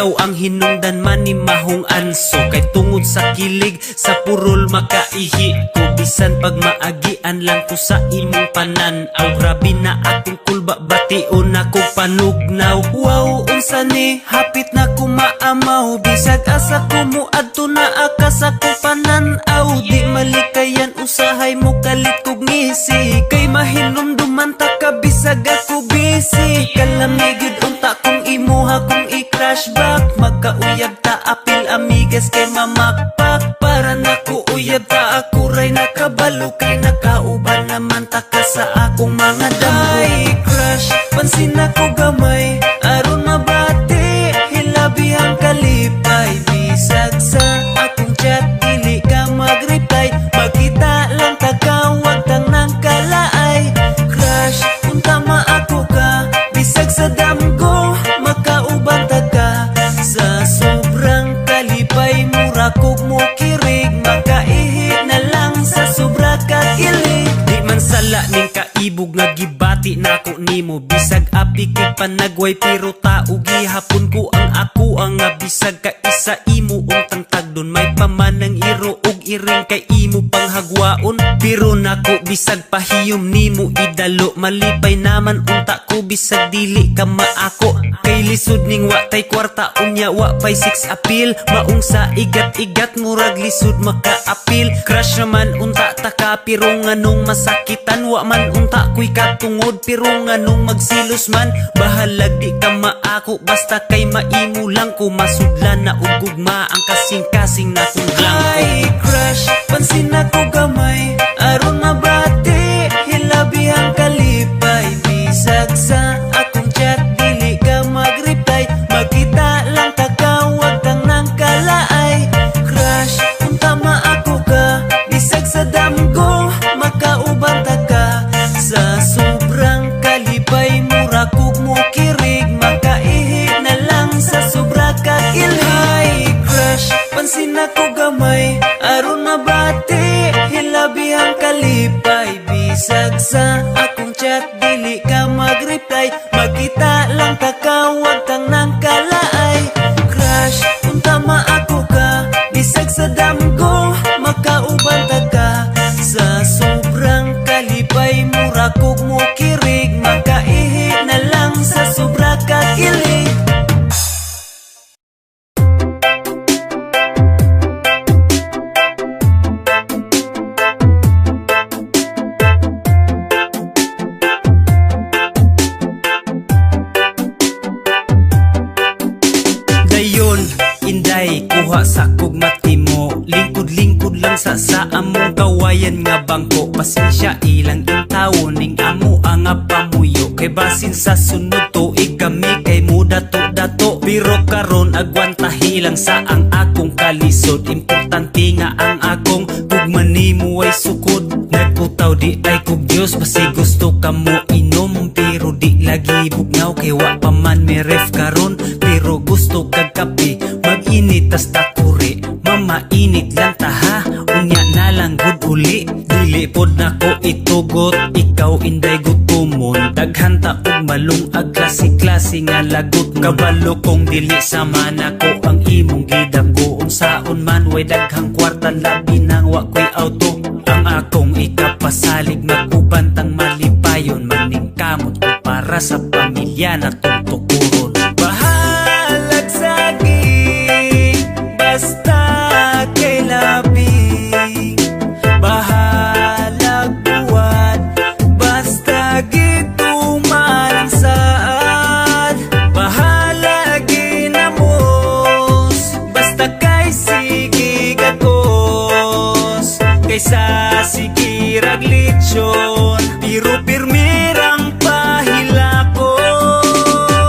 ikaw ang hinungdan man ni mahong anso. Kay tungod sa kilig sa purol makaihi ko, bisan pag maagian lang ko sa imong pananaw. Grabe na akong kulba, bation ako panugnaw. Wow, unsa ni hapit na ko maamaw, bisag asa ko muadto na akas ako pananaw. Di malikayan usahay mo kalit kog ngisi, kay mahinumduman ta ka bisag ako busy. Kalamigid unta kung imuha kung i-crash back, magkauyab ta apil amigas kay mamakpak. Para naku uyab ta ako ray nakabalo, kay nakauban naman ta ka sa akong mga damay. Crush, pansin ako gamay, aron mabati, hilabihang kalipay. Bisag sa akong chat, dili ka mag-reply, magkita lang tagawag tang nang kalaay. Crush, unta maako ka, bisag sa damgo, makauban ta ka. Sa sobrang kalipay, mura kog mo kirig, makaihi na lang sa sobra kakilig. Di man sala ning kaibog nga gibati nako nimo, bisag api kay panagway pero tao gihapon ko ang ako ang nga bisag ka isa imo untang tagdon. May pamanang iro ug iring kay imo panghagwaon, pero nako bisag pahiyom nimo idalo. Malipay naman unta ko bisag dili ka maako, kay lisod ning wa tay kwarta unya wa pay six appeal. Maong sa igat-igat murag lisod maka-appeal. Crush naman unta ta ka pero nganong masakitan, wa man unta ko'y katungod pero nganong magsilos man. Bahalag di ka maako basta kay maimo lang ko, masudlan na ug gugma ang kasing-kasing na kong blanco. Ay crush, pansin ako gamay, aron mabati, hilabihang kalipay. Bisag sa akong chat, dili ka mag-reply, magkita lang tagawag tang nang kalaay. Crush, unta maako ka, bisag sa damgo, makauban ta ka. Sa sobrang kalipay, mura kog mo kirig, makaihi na lang sa sobra kakilig. Crush, pansin ako gamay, aron mabati, hilabihang kalipay. Bisag sa akong chat, dili ka mag-reply, magkita lang tagawag tang nang kalaay. Crush, unta maako ka, bisag sa damgo, makauban ta ka. Sa sobrang kalipay, mura kog mo kirig, makaihi na lang sa sobra kakilig. Dayon, inday, kuha sa kog mati mo, lingkod-lingkod lang sa among gawayan nga bangko. Pasensya ilang intawon ning amo ang pamuyo, kay basin sa sunod tuig kami kay muda dato. Pero karon agwantahi lang sa ang akong kalisod, importante nga ang akong gugmanimo ay sukod. Nagputaw di ay kog Dios, basi gusto ka mo inom pero di lagi bugnaw, kay wa pa man may ref karon pero gusto kag kape. Mag-init tas takuri, mamainit lang taha, unya na lang gud uli. Dili pod nako itugot, ikaw inday gutumon, daghan ta og malung ag klase-klase nga lagot. Kabalo kong dili sama nako ang imong gidako, unsaon man way daghang kwarta labi nang wa ko'y auto. Ang akong ikapasalig magubantang malipayon, maning kamot ko para sa pamilya na tutukuron. Bahalag saging, basta kay labing, bahalag buwan, basta gituman saan. Bahalag ginamos, basta kay sige gagos, kaysa sige raglitsyon, pero pirmirang pahilako.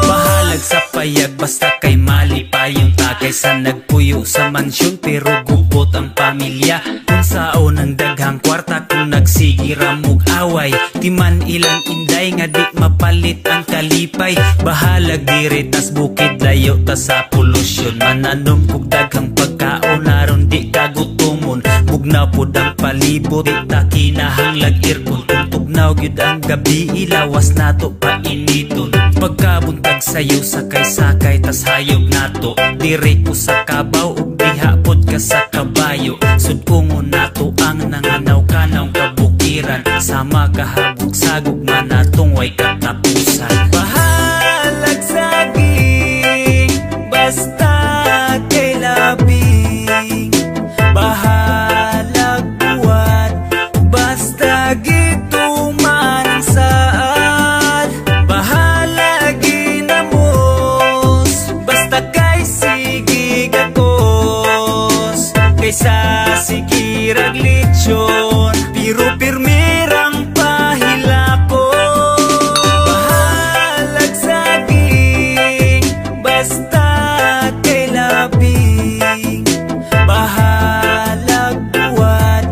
Bahalag sa payag, basta kay malipayon ta, kaysa nagpuyo sa mansyon pero gupot ang pamilya. Kung saon ang daghang kwarta, kung nagsigira mog away, timan ilang inday nga di mapalit ang kalipay. Bahalag dire tas bukid layo ta sa polusyon, mananom kog daghang pagkaon aron di kagutumon. Bugnaw pod ang palibot, di ta kinahanglag aircon, kung tugnaw gyud ang gabi ilawas nato painiton. Magkabuntag sayo sakay-sakay tas hayog nato. Dire ko sa kabaw ug diha pod ka sa kabayo. Sudpungon nato ang nanganaw-kanaw kabukiran. Sama kahabog sagog man natong way katapusan. Bahalag saging basta kay labing. Bahalag buwan basta gituman ang saad. Bahalag ginamos basta kay sige gakos. Kaysa sige raglitsyon pero pirmirang pahilakon. Bahalag saging basta kay labing. Bahalag buwan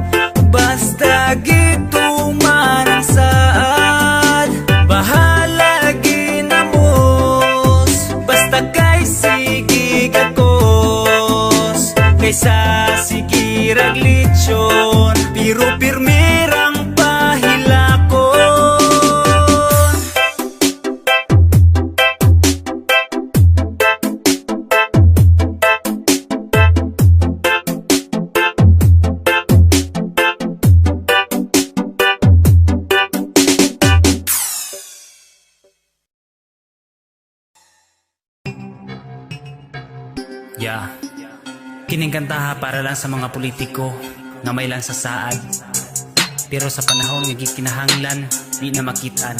basta gituman ang saad. Bahalag ginamos basta kay sige gakos. Kaysa sige raglitsyon pero pirmirang pahilakon. Yeah. Kining kantaha para lang sa mga politiko nga may lang sa saad. Pero sa panahon nga gikinahanglan, di na makitaan.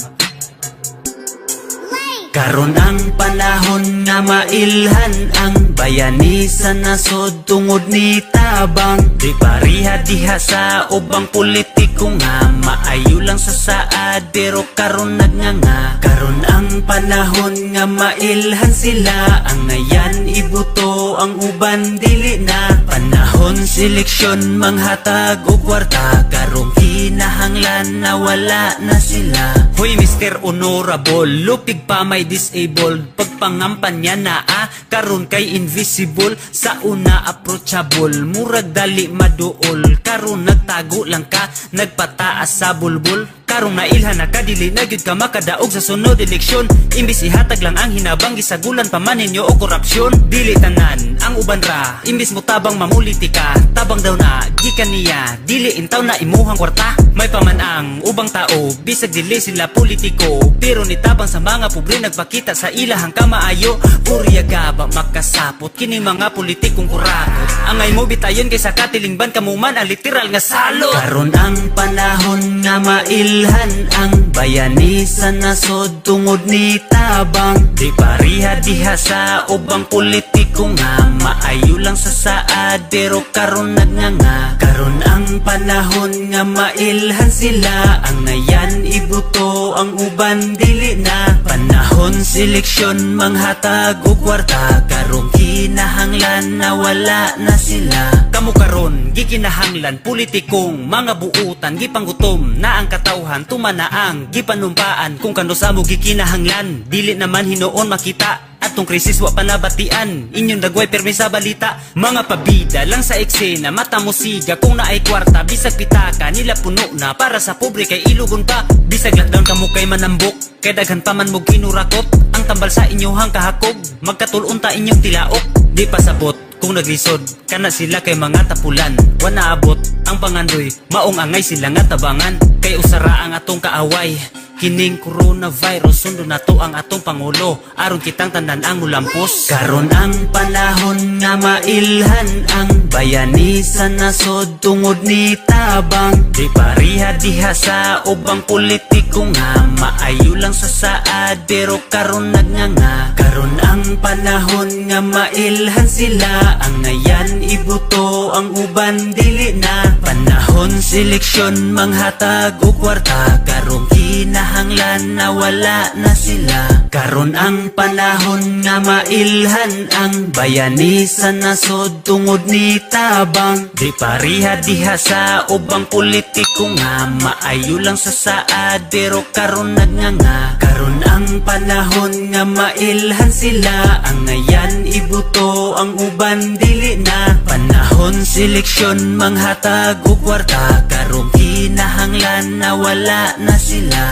Karon ang panahon nga mailhan ang bayani sa nasod tungod ni tabang. Di pariha diha sa ubang politiko nga maayo lang sa saad pero karon nagnganga. Karon ang panahon nga mailhan sila ang ngayan ibuto ang uban dili na. Panahon seleksyon manghatag og kwarta karong kinahanglan na wala na sila. Hoy Mr. Honorable, lupig pa may disabled. Pagpangampanya na karon kay invisible. Sa una approachable, murag dali maduol. Karon nagtago lang ka, nagpataas sa bulbul. Karong nailhan na kadili na gyud ka makadaog sa sunod eleksyon. Imbis ihatag lang ang hinabang gisagulan pa man ninyo o korupsyon. Dili tanan ang uban ra, imbis mo tabang mamulitika. Tabang daw na gikan niya, dili intaw na imuhang kwarta. May paman ang ubang tao, bisag dili sila politiko. Pero nitabang sa mga pobre nagpakita sa ilahang kamaayo. Purya ka ba makasapot kini mga politikong kurakot. Angay mo bitayon kaysa katilingban kamuman ang literal nga salo. Karon ang panahon nga mailhan ang bayani sa nasod tungod ni tabang. Di pariha diha sa ubang politiko nga maayo lang sa saad pero karon nagnganga. Karon ang panahon nga mailhan sila ang ngayan ibuto ang uban dili na. Panahon seleksyon manghatag og kwarta karong kinahanglan na wala na sila. Kamu karon gikinahanglan politikong mga buutan gipanggutom na ang katawhan tumana ang gipanumpaan. Kung kano sa mo gikinahanglan dili naman hinuon makita. Atong krisis wa panabatian inyong dagway permi sa balita. Mga pabida lang sa eksena mata mo siga kung naay kwarta. Bisag pitaka nila puno na para sa pobre kay ilugon pa. Bisag lockdown kamo kay manambok kay daghan pa man mo ginurakot. Ang tambal sa inyohang kahakog magkatulon ta inyong tilaok. Di pasabot kung naglisod kana sila kay mga tapulan. Wana abot ang pangandoy maong angay sila nga tabangan. Kay usara ang atong kaaway kining coronavirus sundo na to ang atong pangulo aron kitang tanan ang mulampos. Karon ang panahon nga mailhan ang bayani sa nasod tungod ni tabang. Di pariha diha sa ubang politiko nga maayo lang sa saad pero karon nagnganga. Karon ang panahon nga mailhan sila ang ngayan ibuto ang uban dili na. Panahon seleksyon manghatag og kwarta karong kinahanglan na wala na sila. Karon ang panahon nga mailhan ang bayani sa nasod tungod ni tabang. Di pariha diha sa ubang politiko nga maayo lang sa saad pero karon nagnganga. Karon ang panahon nga mailhan sila ang ngayan ibuto ang uban dili na. Panahon seleksyon manghatag og kwarta karong kinahanglan na wala na sila.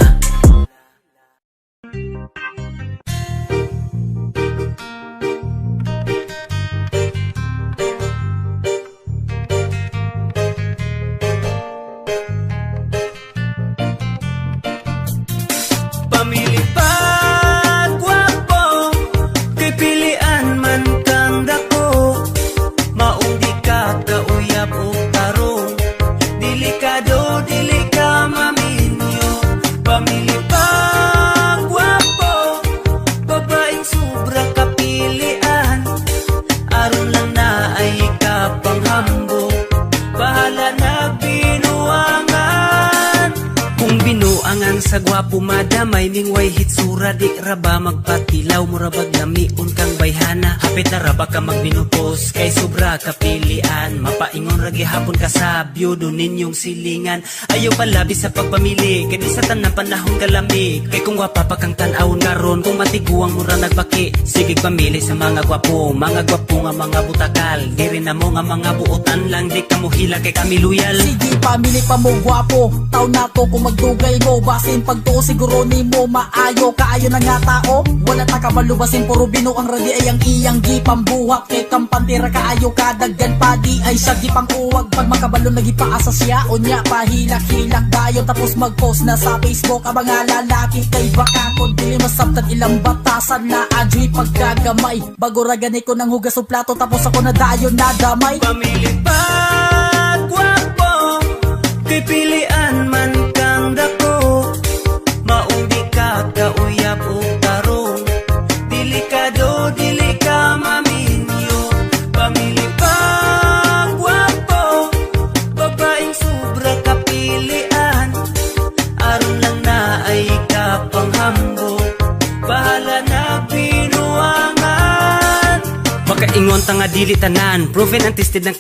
sa gwapo madamay ning way hitsura di raba magpatilaw murabag lamiun kang bayhana hapit na raba ka magminupos kay sobra kapilian mapaingon ragi hapon ka sa byudo ninyong silingan ayaw palabi sa pagpamili kay di sa tanang panahon kalamig kay kung gwapa pa kang tan-awon karon kung matiguang mura nagbaki sige pamili sa mga gwapo nga mga butakal di rin na mo nga mga buotan lang di ka mo hila kay kami loyal sige pamili pa mo gwapo taw na to kung magdugay mo basin pagtuo siguro ni mo maayo kaayo na nga tao wala ta ka malubasin puro bino ang radi ay ang iyang gipambuhak kay kampantira kaayo kadaggan padi ay siya gipang uwag pag makabalo nagipaasa siya unya pahilak-hilak dayon tapos mag-post na sa Facebook ang mga lalaki kay baka kon dili masabtan ilang batasan na adyoy pagkagamay bago ragani ko ng hugas o plato tapos ako na dayon na damay pamili pa gwapo kay pilian man kang dako maong di ka kauyab o tarong delikado dili ka maminyo pamili pa gwapo babaeng sobra kapilian aron lang na ay kapanghambo bahala na binuangan makaingon ta nga dili tanan proven ang tested ng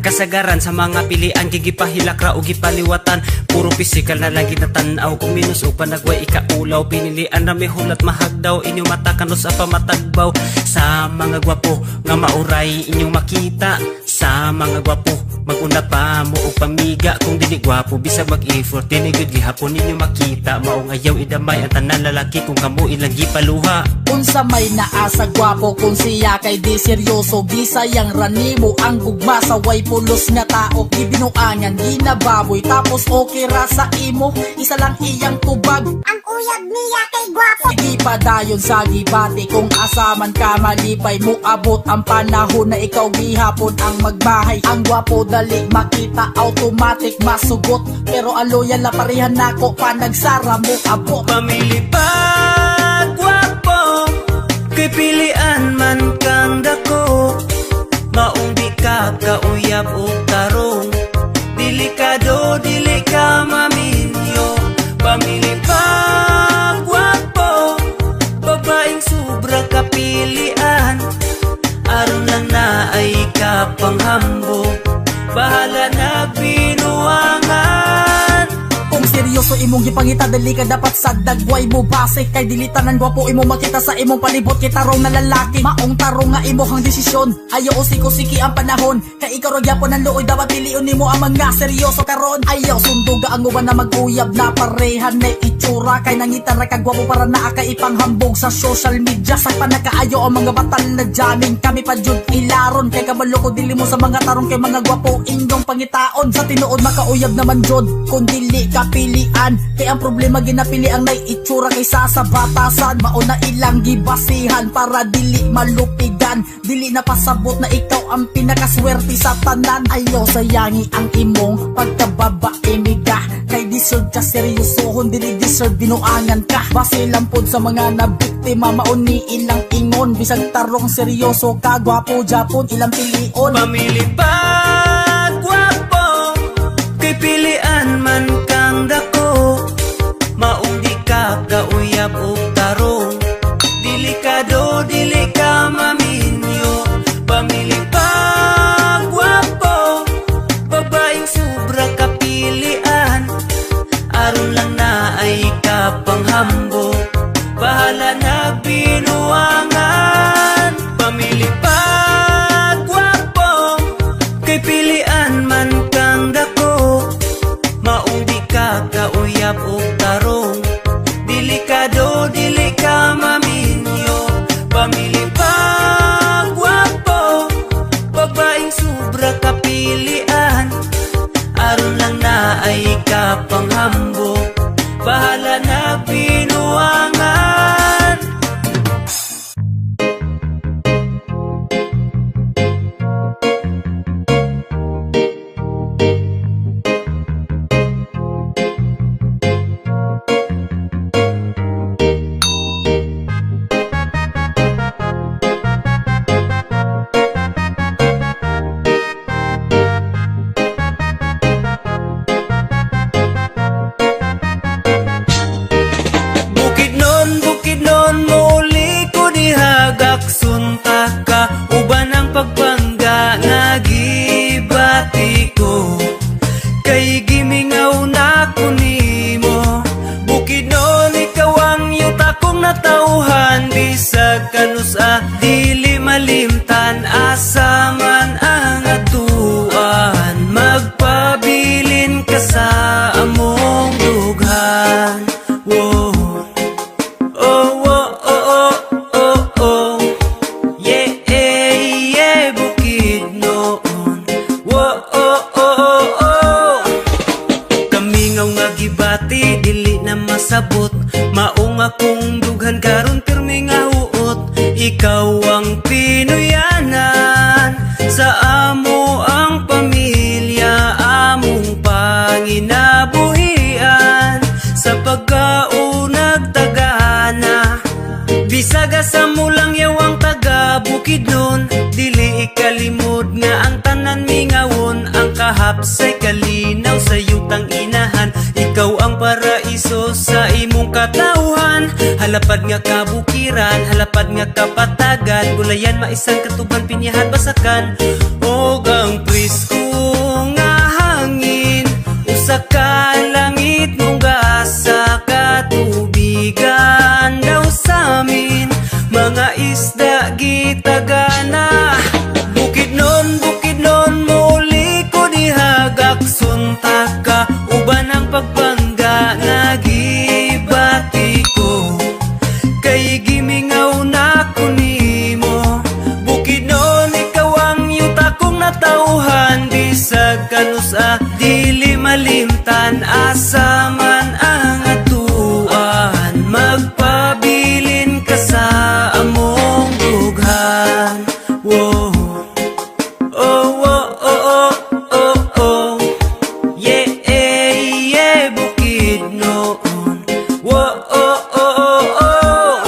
kasagaran sa mga pilian gigipahilak ra o gipaliwatan puro physical na lang ginatanaw kung minus o panagway ikaulaw pinilian na may hulat mahagdaw inyo mata kanos apa matagbaw sa mga gwapo nga mauray inyong makita sa mga gwapo maguna pa mo o pamiga kung dili gwapo bisag mag-effort dili gud gihapon ninyo makita maong ayaw idamay ang tanan lalaki kung kamo ilang gipaluha unsa may naasa gwapo kung siya kay di seryoso gisayang ranimo ang gugma sa way pulos nga tao gibinuangan ginababoy tapos okay ra sa imo isa lang iyang tubag ang uyab niya kay gwapo sige pa dayon sa gibati kung asaman ka malipay mo abot ang panahon na ikaw gihapon ang magbahay ang gwapo dali makita automatic masugot pero ang loyal na parehan nako pa nagsara mo abot pamili pa gwapo kay pilian man kang dako maong di ka kauyab o tarong delikado dili ka maminyo pamili pa gwapo babaeng sobra kapilian aron lang na ay kapanghambo bahala na binuangan kung seryoso imong gipangita dali ka dapat sa dagway mo base kay dili tanan gwapo imo makita sa imong palibot kita tarong na lalaki maong tarong nga imong desisyon ayaw usiko-siki ang panahon kay ikaw ra gyapon ang luoy dapat piliun nimo ang mga seryoso karon ayaw sunduga ang uban na mag-uyab na parehan na itsura kay nangita ra kag gwapo para naa kay ipanghambog sa social media sa panakaayo ang mga batal na jamming kami pa jud ilaron kay kabalo ko dili mo sa mga tarong kay mga gwapo inyong pangitaon sa tinuod makauyab naman jud kun dili kapilian kay ang problema ginapili ang nay itsura kaysa sa batasan mauna ilang gibasihan para dili malupigan dili na pasabot na ikaw ang pinakaswerte sa tanan ayaw sayangi ang imong pagkababae miga kay deserve ka seryosohon dili deserve binuangan ka base lampod sa mga nabiktima mauni ilang ingon bisag tarong seryoso ka gwapo japon ilang pilion pamili pa gwapo kay pilian man kang dako maong di ka kauyab o tarong delikado dili ka maminyo pamili pa gwapo babaeng sobra kapilian aron lang na ay kapanghambo bahala na binuangan pamili pa gwapo kay pilian man kang dako maong di ka kauyab o tarong delikado dili ka maminyo pamili pa gwapo babaeng sobra kapilian aron lang na ay kapanghambo bahala na binuangan pasabot. Maong akong dughan karon pirmi nga huot. Ikaw ang Pinoyanan, sa amo ang pamilya, among panginabuhian. Sa pagkaunag tagana, bisaga sa mulang yawang taga Bukidnon. Dili ikalimod nga ang tanan mingawon, ang kahapsay kalinaw sa yutang inahan. Ikaw ang paraiso sa imong katawhan, halapad nga kabukiran, halapad nga kapatagan. Gulayan maisan katuban pinyahan basakan, og ang prisko nga hangin, usa ka langit mong gaasa katubigan daw sa amin. Mga isda gitagana, Bukidnon, Bukidnon, muli ko dihagak sunta ka, uban ang pagbangga nga gibati ko, kay gimingaw na ko nimo. Bukidnon, ikaw ang yuta kong natauhan, bisag kanusa dili malimtan, asa man ang atuan, magpabilin ka sa among dughan. Whoa. Oh, oh, oh, oh, oh, oh. Yeah, yeah, Bukidnon. Whoa, oh, oh, oh, oh.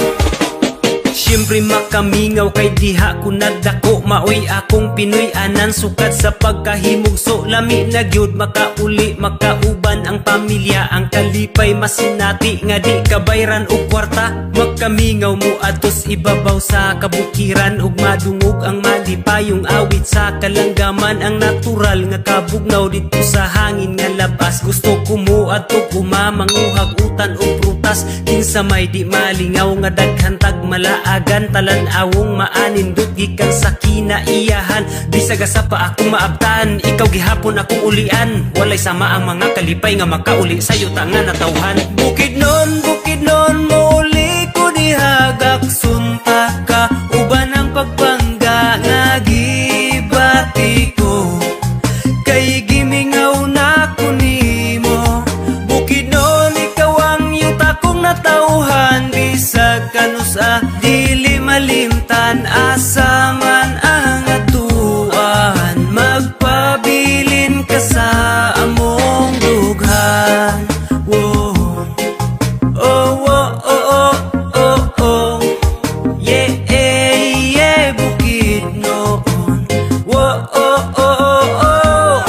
Siyempre makamingaw kay diha ko nagdako, maoy akong Pinoyanan, sukat sa pagkahimugso. Lami na gyud makauli, makauban ang pamilya, ang kalipay masinati nga di kabayran og kwarta. Magkamingaw mo atos ibabaw sa kabukiran, ug madungog ang malipayong awit sa kalanggaman. Ang natural nga kabugnaw dito sa hangin nga labas, gusto ko mo ato kumamanguhag utan o prutas. Kinsa may di malingaw nga daghan tag malaagan, talan-awong maanindot gikan sa kinaiyahan. Bisaga sa pa ako maabtan, ikaw gihapon akong ulian. Walay sama ang mga kalipay nga makauli sa yuta nga natawhan. Bukidnon, Bukidnon, muli ko dihagak sunta ka, uban ang pagbangga nga gibati ko, kay gimingaw na ko nimo. Bukidnon, ikaw ang yuta kong natauhan, bisag kanusa dili malimtan, asa man ang atuan, magpabilin ka sa among dughan. Whoa. Oh, oh, oh, oh, oh, oh. Yeah, yeah, Bukidnon. Whoa, oh, oh, oh, oh.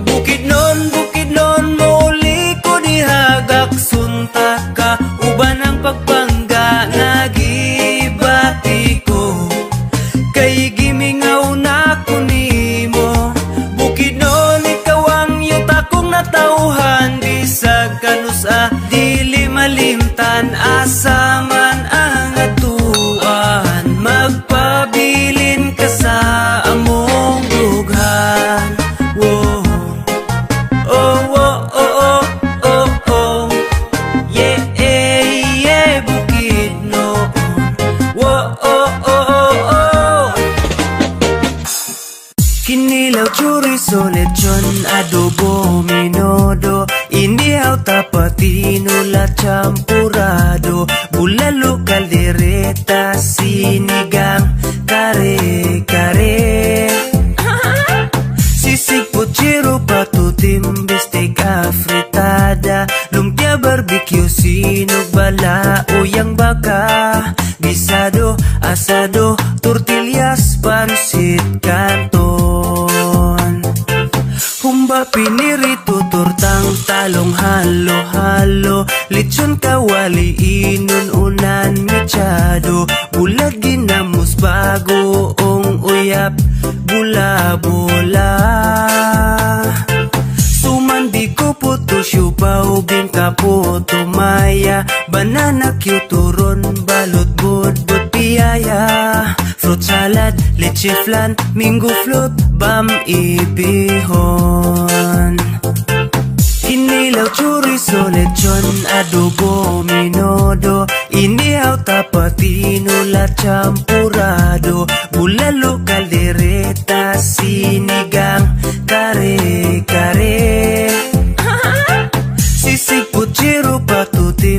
Bukidnon, Bukidnon, muli ko dihagak sunta ka, uban ang pagbangga nga gibati ko, kay gimingaw na ko nimo. Bukidnon, ikaw ang yuta kong natauhan, bisag kanusa dili malimtan, asa man ang atuan, magpabilin ka sa among dughan. Whoa. Oh, oh, oh, oh, oh, oh. Yeah, yeah, Bukidnon. Whoa, oh, oh, oh, oh. Kinilaw, chorizo, lechon, adobo, minodo, inihaw, tapatino, la champurado, bulalo, caldereta, sinigang, kare-kare, sisig, puchero, patutim, bistec, afritada, lumpia, barbecue, sinog, bala, uyang baka, gisado, asado, tortillas, pansit, canton, humba, pinirito, tortang, talong, halo-halo, lechon, kawali, inon, unan, mechado, bulag, ginamos, bagoong uyap, bula-bula, sumandi ko puto, siupaw, bingka puto, maya, banana, kyuturon, balot, budbud, piyaya, fruit salad, leche flan, mango float, bam, ibihon. Kinilaw, chorizo, lechon, adobo, minodo, inihaw, tapatino, la champurado, bulalo, caldereta, sinigang, kare-kare, sisig, puchero, patuti,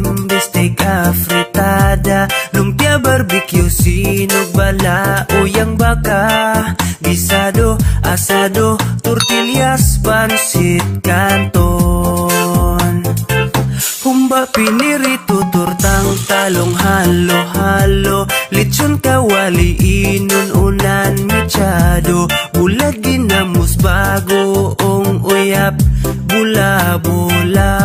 asado, tortillas, pansit canton. Humba, pinirito, tortang talong, halo-halo, lechon, kawali, inununan, mechado, bulag, ginamos, bagoong uyap, bula-bula.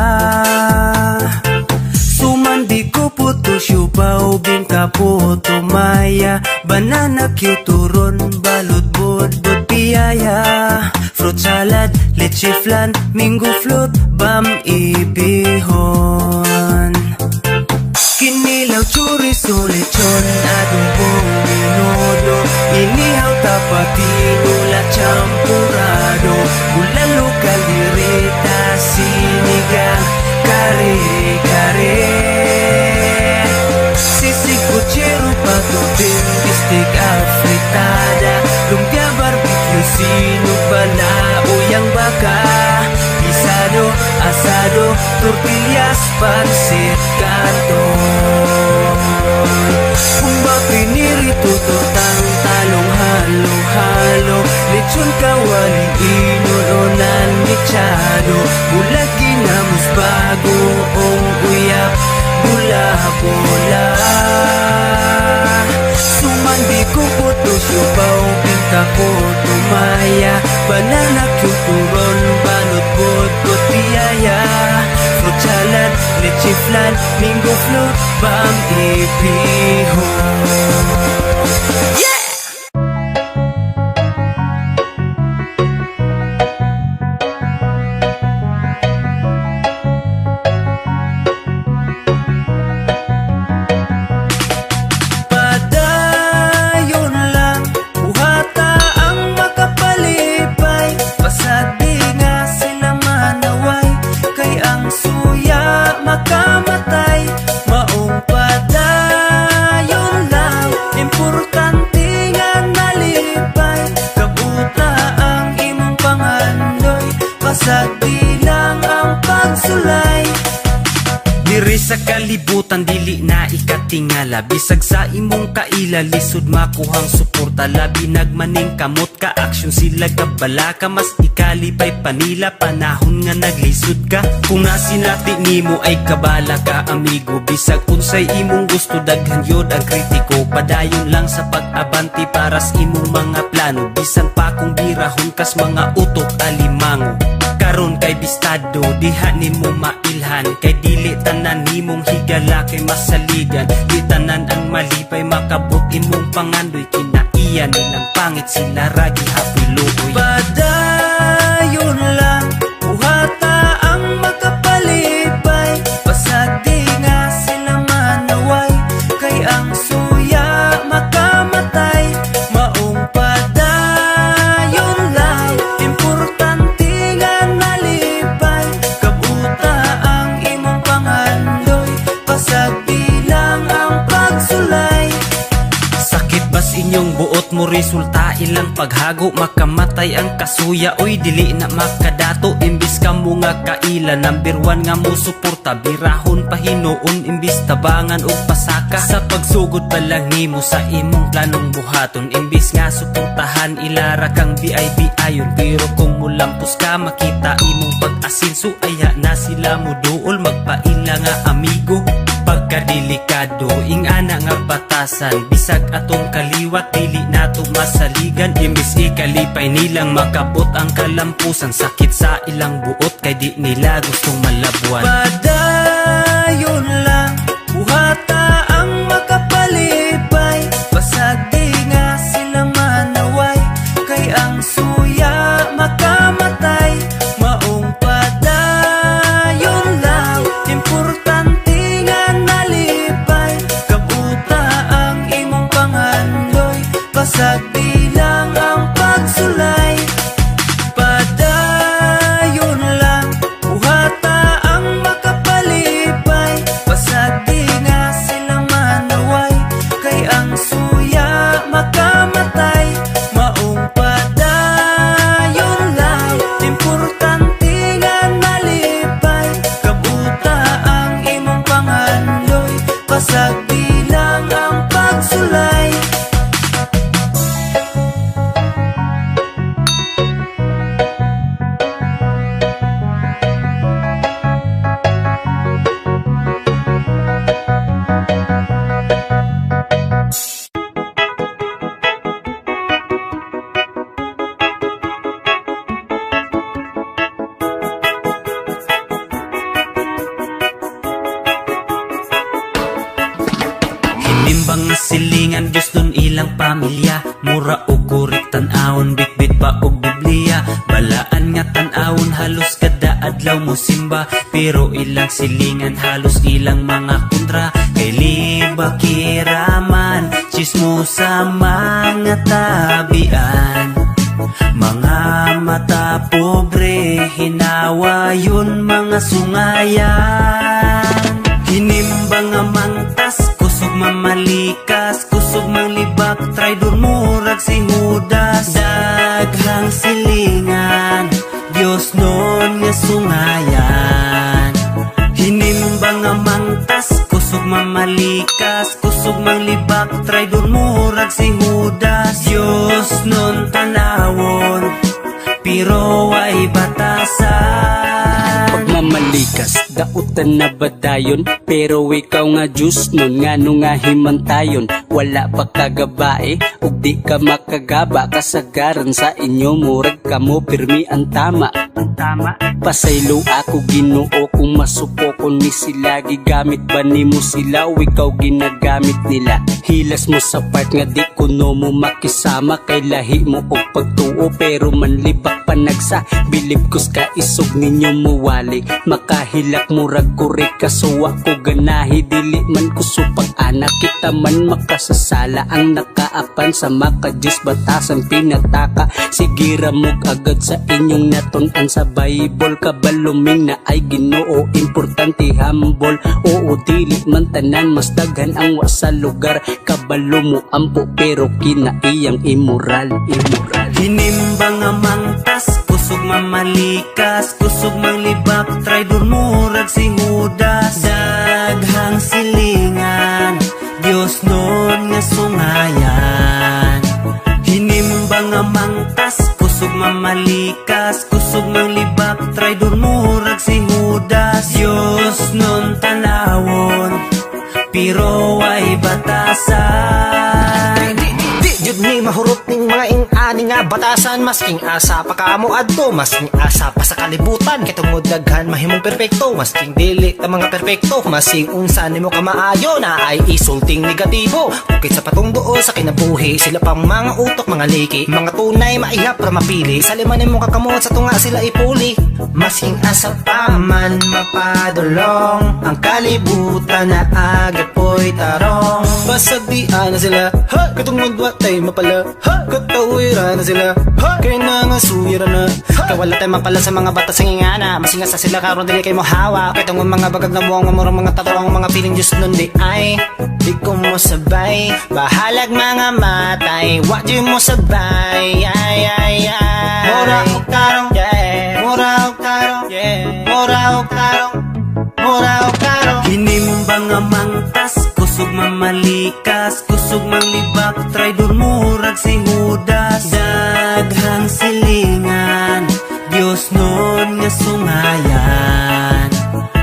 Sumandi ko puto, siupaw, bingka, puto, maya, banana, turon, balot, budbud, piyaya, fruit salad, leche flan, mango float, bam, ibihon. Kinilaw, chorizo, lechon, adobong, minodo, inihaw, tapatinola, champurado, bulalo, kalirita, sinigang, kare-kare, sisig, puchero, pato, bistec, afritada, lumpia, barbecue, sinog, balao, yang baka, guisado, asado, tortillas, pansit canton. Humba, pinirito, tortang talong, halo-halo, lechon, kawali, inununan, mechado, bulag, ginamos, bagoong uyap, bula-bula. Sumandi ko puto, siupaw, bingka, puto, maya, banana, turon, balot, budbud, piyaya, fruit salad, leche flan, mango float, bam, ibihon. Padayon lang, buhata ang makapalipay, pasadi nga sila manaway, kay ang suya makamatay. Maong padayon lang, importante nga nalipay, kabuta ang imong pangandoy, pasadi lang ang pagsulay. Diri sa kalibutan, dili na ikatingala, bisag sa imong kaila, lisod makuhang suporta. Labi nagmaning kamot ka, aksyon sila kabala ka, mas ikalipay panila, panahon nga naglisod ka. Kung nasinati nimo ay kabala ka, amigo, bisag unsay imong gusto, daghan yod ang kritiko. Padayon lang sa pag-abanti para sa imong mga plano, bisan pa kung birahon kas mga utok alimango. Karon kay bistado, diha nimo mailhan, kay dili tanan nimong higala, kay masaligan. Di tanan ang malipay, makabot imong pangandoy, kinaiyan nilang pangit, sila ragi hapiluoy. Padayon lang, buhata ang makapalipay, pasadi nga sila manaway, kay ang suya makamatay. Maong padayon lang, importante nga nalipay, kabuta ang imong pangandoy, pasagdi lang ang pagsulay. Sakit bas inyong buot mo, resulta ilang paghago, makamatay ang kasuya, oy dili na makadato. Imbis ka mo nga kaila, number 1 nga mo suporta, birahon pa hinuon, imbis tabangan o pasaka. Sa pagsugod pa lang nimo sa imong planong buhaton, imbis nga suportahan, ilara kang BIB ayon. Pero kung mulampos ka, makita imong pag-asinso, aya na sila mo duol, magpaila nga amigo. Pagkadelikado, ingana nga batasan, bisag atong kaliwat, dili nato masaligan. Imbis ikalipay nilang makabot ang kalampusan, sakit sa ilang buot, kay di nila gustong malabuan. Padayon lang, buhata ang makapalipay, pasadi nga sila manaway, kay ang suya makamatay. Maong padayon lang, importante nga nalipay, kabuta ang imong pangandoy, pasagdi lang ang pagsulay. Padayon lang, buhata ang makapalipay, pasagdi nga sila pamilya, mura o kurik tan-awon, bitbit pa og Biblia. Balaan nga tan-awon, halos kada adlaw mo simba, pero ilang silingan, halos ilang mga kontra. Kay liba kiraman, chismo sa mga tabian. Mga mata pobre, hinawa yun mga sungayan. Hinimbang nga mangtas, kusog mamalikas, kusog manglibak, traidor murag si Judas. Daghang silingan, Dios nun nga sungayan. Hinimbang nga mangtas, kusog mamalikas, kusog manglibak, traidor murag si Judas. Dios nun tanawon, pero ay batasan. Pagmamalikas, dautan na badayon, pero ikaw nga Diyos nun, ngano nga himantayon. Wala pa kagabae, ug di ka makagaba, kasagaran sa inyo, murag ka mo, pirmi ang tama. Pasaylo ako Ginoo, kung masupokon ni sila, gigamit ba nimo sila o ikaw ginagamit nila? Hilas mo sa part nga di kuno mo makisama, kay lahi mo og pagtuo, pero manlibak panagsa. Bilib kus ka isog ninyo muwali, makahilak murag kurik, kasuwa ko ganahi, dili man kusupag anak, kita man makasasala. Ang nakaapan sa makadiyos, batasan pinataka, sigira mo agad sa inyong natunan sa Bible. Kabaluming na ay Ginoo, importante humble. Oo, dili man tanan, mas daghan ang wa sa lugar. Kabalo mo ampo, pero kinaiyang immoral. Hinimbang nga mangtas, kusog mamalikas, kusog manglibak, traidor murag si Judas. Daghang silingan, Dios nun nga sungayan. Hinimbang nga mangtas, kusog mamalikas, kusog manglibak, traidor murag si Judas. Dios nun tanawon, pero ay batasan. Di jud ni mahurot ning mga ing-ani nga batasan, masking asa pa kamo adto, masking asa pa sa kalibutan, kay tungod daghan mahimong perpekto, masking dili ta mga perpekto, masing unsa nimo ka maayo na ay isulting negatibo. Ukit sa patong duol sa kinabuhi, sila pang mga utok, mga liki, mga tunay maihap ra mapili, sa lima nimo kakamot sa tunga sila ipuli. Masking asa pa man mapadulong, ang kalibutan na agapoy tarong. Basag dian na sila, ha! Katungod watay mapala, ha! Katawiran na sila, ha! Kaya na nga suyira na, ha! Kaya wala tayo mapala sa mga bata sa ngingana, masinga sa sila karon dili kay mo hawa. Kaya tungod mga bagag na buwang mamurang mga tatawang mga piling Diyos nun di ay di ko mo sabay, bahalag mga matay, wa di mo sabay, ay ay ay. Mura og tarong, yeah. Mura og tarong, yeah. Mura og tarong, mura og tarong. Hinimbang nga mangtas, kusog mamalikas, kusog manglibak, traidor murag si Judas. Daghang silingan, Dios nun nga sungayan.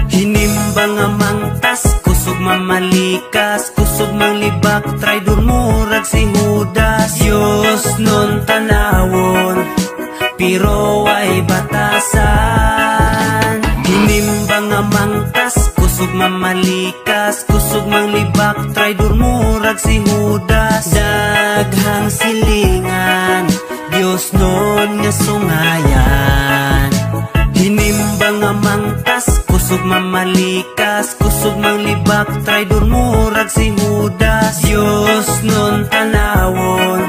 Hinimbang nga mangtas, kusog mamalikas, kusog manglibak, traidor murag si Judas. Dios nun tanawon, pero ay batasan. Hinimbang nga mangtas, kusog mamalikas, kusog manglibak, traidor murag si Judas. Daghang silingan, Dios nun nga sungayan. Hinimbang nga mangtas, kusog mamalikas, kusog manglibak, traidor murag si Judas. Dios nun tanawon,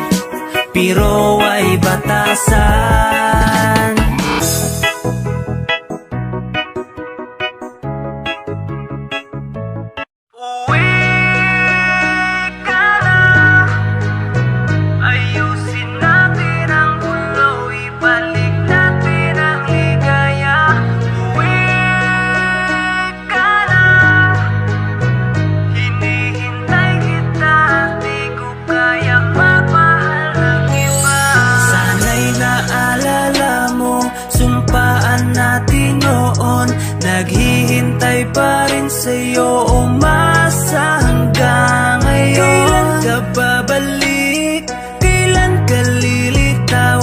pero ay batasan. Ayusin natin ang mundo, ibalik natin ang ligaya. Uwi ka na, hinihintay kita, di ko kayang magmahal ng iba. Sana'y naalala mo, sumpaan natin noon, naghihintay pa rin sa'yo, umasa hanggang ngayon. Kailan ka babalik? Kailan ka lilitaw?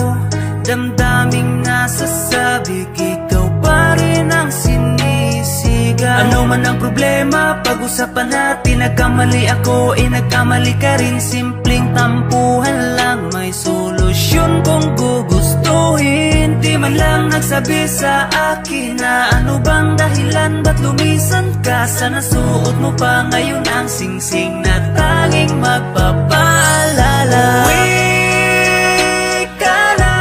Damdaming nasa sabik, ikaw pa rin ang sinisig. ligaw. Ano man ang problema, pag-usapan natin. Nagkamali ako, nagkamali ka rin. Simpleng tampuhan lang, may solusyon kung gugustuhin. Di man lang nagsabi sa akin na ano bang dahilan, ba't lumisan ka? Sana suot mo pa ngayon ang singsing na tanging magpapaalala. Uwi ka na,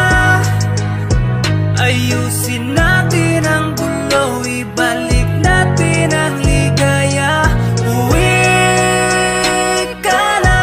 ayusin natin ang gulo, ibalik natin ang ligaya. Uwi ka na,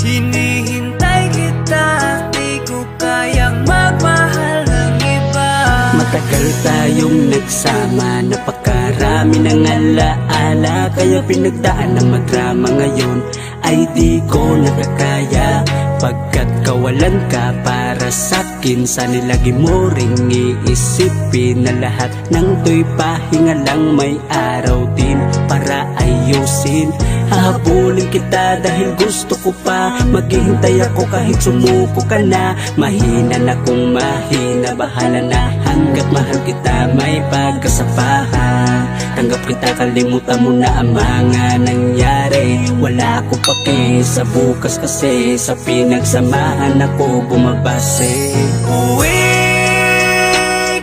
hinihintay kita, di ko kayang magmahal ng iba. Matagal tayong nagsama, napakarami ng alaala, kaya pinagdaan ng madrama ngayon ay di ko nakakaya. Pagkat kawalan ka para sa'kin, sana lagi mo ring iisipin na lahat ng to'y pahinga lang, may araw din para ayusin. Hahabulin kita dahil gusto ko pa, maghihintay ako kahit sumuko ka na. Mahina na kung mahina, bahala na, hanggat mahal kita may pagkasapahan. Tanggap kita, kalimutan mo na ang mga nangyari. Wala ako pake sa bukas kasi sa pinagsamahan ako bumabase. Uwi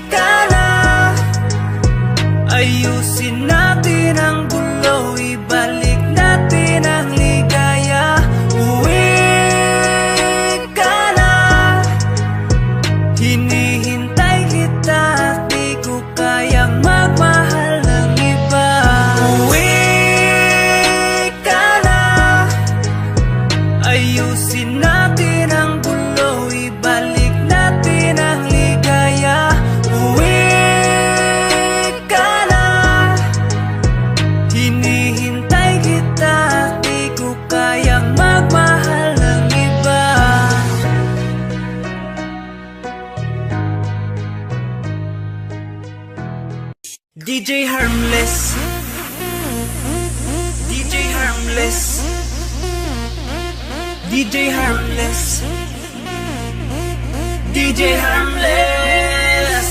ka na, ayusin natin ang gulo, ibalik natin ang ligaya. Uwi ka na, hinihintay kita, di ko kayang magmahal ng iba. Uwi ka na, ayusin natin ang gulo, ibalik natin ang ligaya. Uwi ka na, hinihintay kita, di ko kayang magmahal ng iba. DJ Harmless, DJ Harmless, DJ Harmless, DJ Harmless.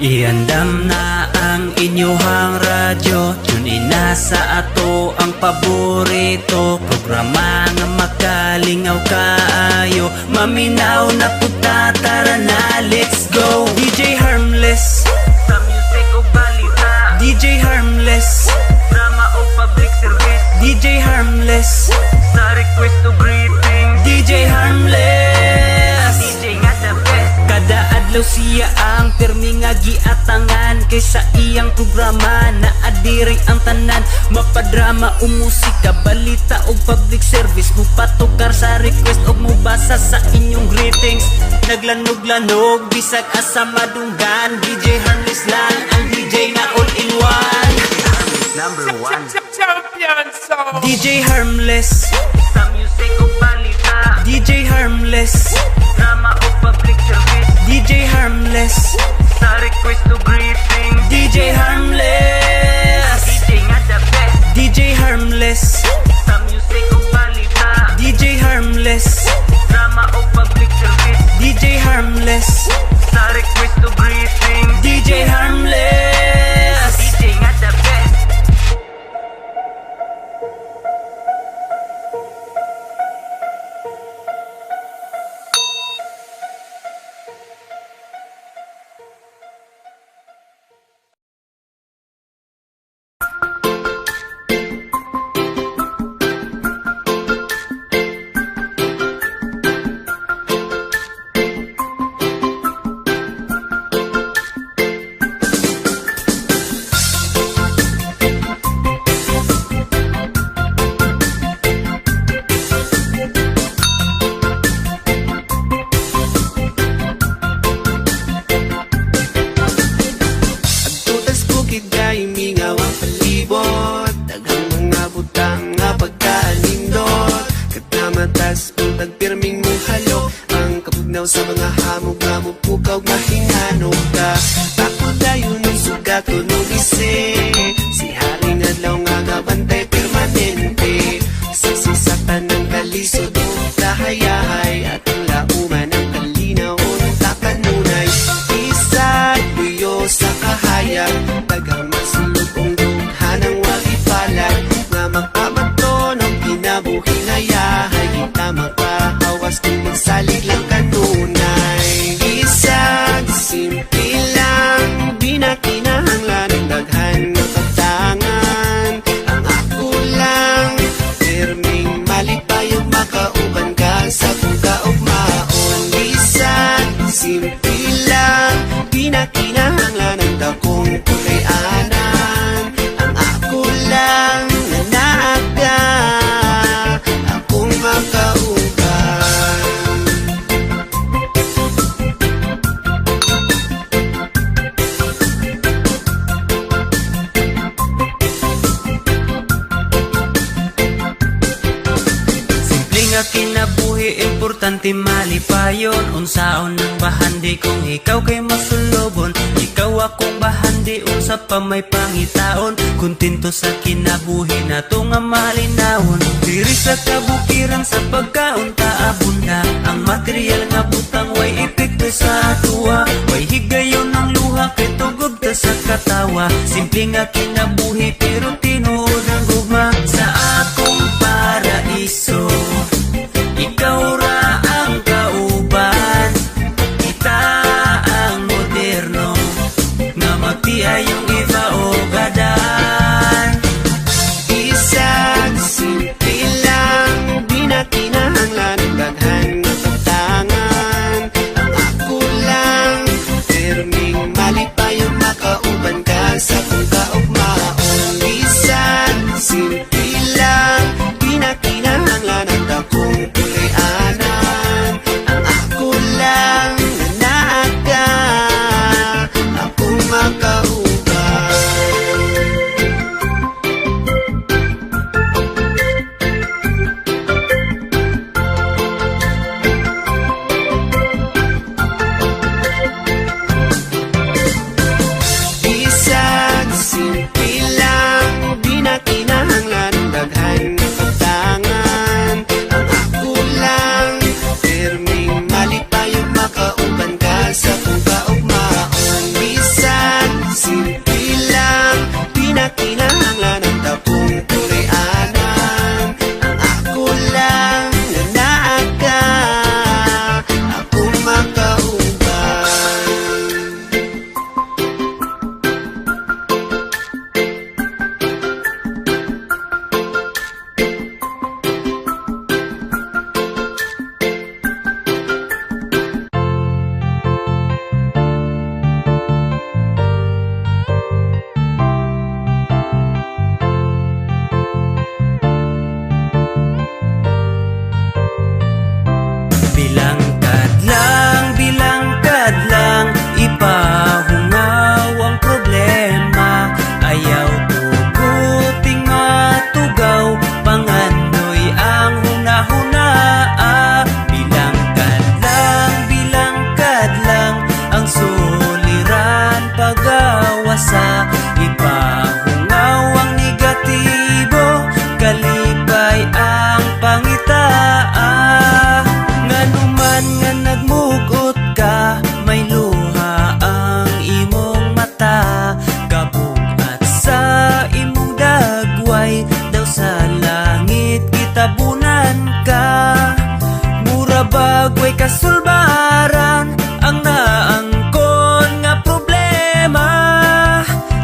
Iandam na ang inyuhang radyo, tune in na sa ato ang paborito. Programa nga makalingaw kaayo, maminaw na puta, tara na, let's go. DJ Harmless, sa music o balita. DJ Harmless, drama o public service. DJ Harmless, sa request to greeting. DJ Harmless, DJ nga the best. Kada adlaw siya ang pirmi nga giatangan, kaysa iyang programa na adiri ang tanan. Mapadrama o musika, balita o public service, mupatukar sa request o mubasa sa inyong greetings. Naglanog-lanog, bisag asa madunggan, DJ Harmless lang ang DJ na all-in-one. Number one Champion song. DJ Harmless, sa music o balita. DJ Harmless, drama o public service. DJ Harmless, sa request to greeting. DJ Harmless, DJ nga the best. DJ Harmless, sa music o balita. DJ Harmless, drama o public service. DJ Harmless, sa request to greeting. DJ Harmless, DJ nga the best. sa mga hamog nga mo pukaw nga hinganog ka. Tako dayo nung sugat ko nung ise, si Haring adlaw nga gabantay permanente. Sasisatan ng kalisod o kahayahay, at ang lauman ng kalinaw o ng takanunay. Isag buyo sa kahayag, dayon unsaon ng bahandi kung ikaw kay masulobon. Ikaw akong bahandi unsa pa may pangitaon. Kontento sa kinabuhi na to nga malinawon. Diri sa kabukiran sa pagkaon taabon na ang material nga butang way epekto sa atuwa. Way higayon ng luha kay tugod ta sa katawa. Simple nga kinabuhi pero tinuod ang gugma sa akong paraiso. Ikaw ra ang kauban, kita ang moderno nga magtiayong iba o gadan. Isang simple lang, di na kinahanglan ng daghan na pagtangan. Ang ako lang, perming mali pa yung makauban ka sa kung kaugmaon. Isang simple lang, di na kinahanglan ng dakong kulianan. Ang ako lang na naaga, akong makauban. Isang simple lang, di na kinahanglan ng daghan na pagtangan. Ang ako lang, perming mali pa yung makauban ka sa kung kaugmaon. Isang simple lang, di na kinahanglan ng dakong kulianan. Ang ako lang na naaga, akong makauban. Bilang kadlang, ipahungaw ang problema. Ayaw tuguting matugaw, pangandoy ang hunahuna. Bilang kadlang, ang suliran pagawasa. Ipahungaw ang negatibo, kalipay ang pangitaa. Nganuman nga nagmugot ka, may luha ang imong mata. Kabugat sa imong dagway, daw sa langit kitabunan ka. Mura bagway kasulbaran, ang naangkon nga problema.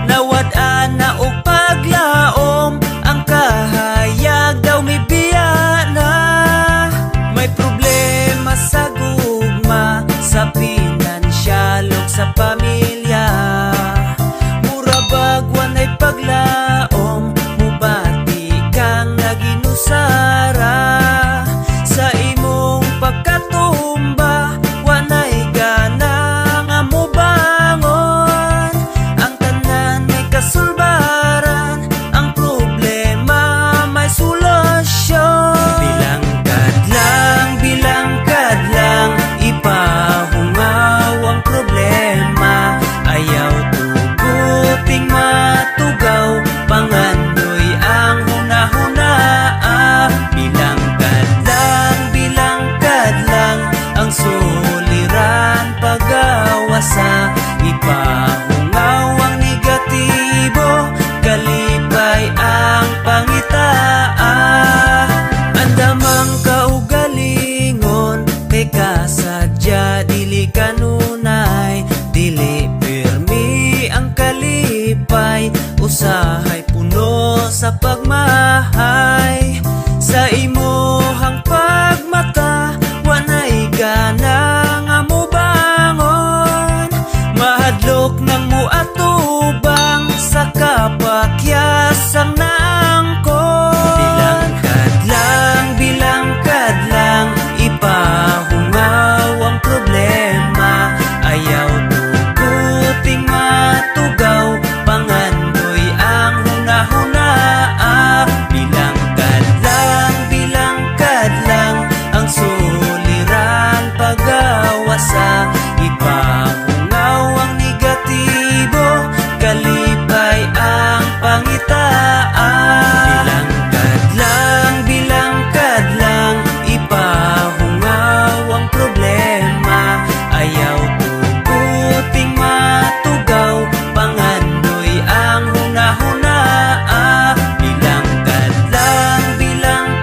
Nawad-an na og paglaom, ang kahayag daw may biyana. May problema sa gugma, sa pinansyal ug sa pamilya. Mura bagwan ay paglaom, mubati kang naginusara. Sa imong pagkatumba, wanay gana nga mubangon. Ang tanan may kasulbaran, ang problema may solusyon. Bilang kadlang, ipahungaw ang problema. Ayaw tuguting matugaw, pangandoy ang hunahuna. Bilang kadlang, ang suliran pagawasa. Ipahungaw ang negatibo, kalipay ang pangitaa. Andamang kaugalingon, kay kasadya dili kanunay. Dili pirmi ang kalipay, usahay puno sa pagmahay. Sa imuhang pagmata, wanay gana nga mubangon. Mahadlok ng muatubang sa kapakyasang naangkon. Bilang kadlang, ipahungaw ang problema. Ayaw tuguting matugaw, pangandoy ang hunahuna. Bilang kadlang, ang suliran pag Ipahungaw ang negatibo, kalipay ang pangitaan. Bilang kadlang, ipahungaw ang problema. Ayaw tuguting matugaw, pangandoy ang hunahuna. Bilang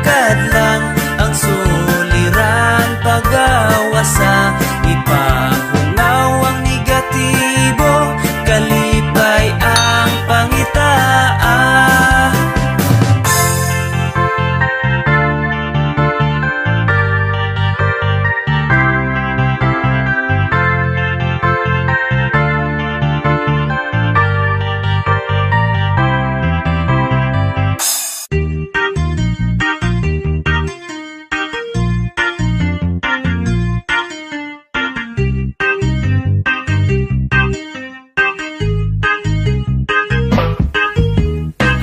kadlang, ang suliran pagawasa. Ipahungaw ang negatibo, kalipay ang pangitaan.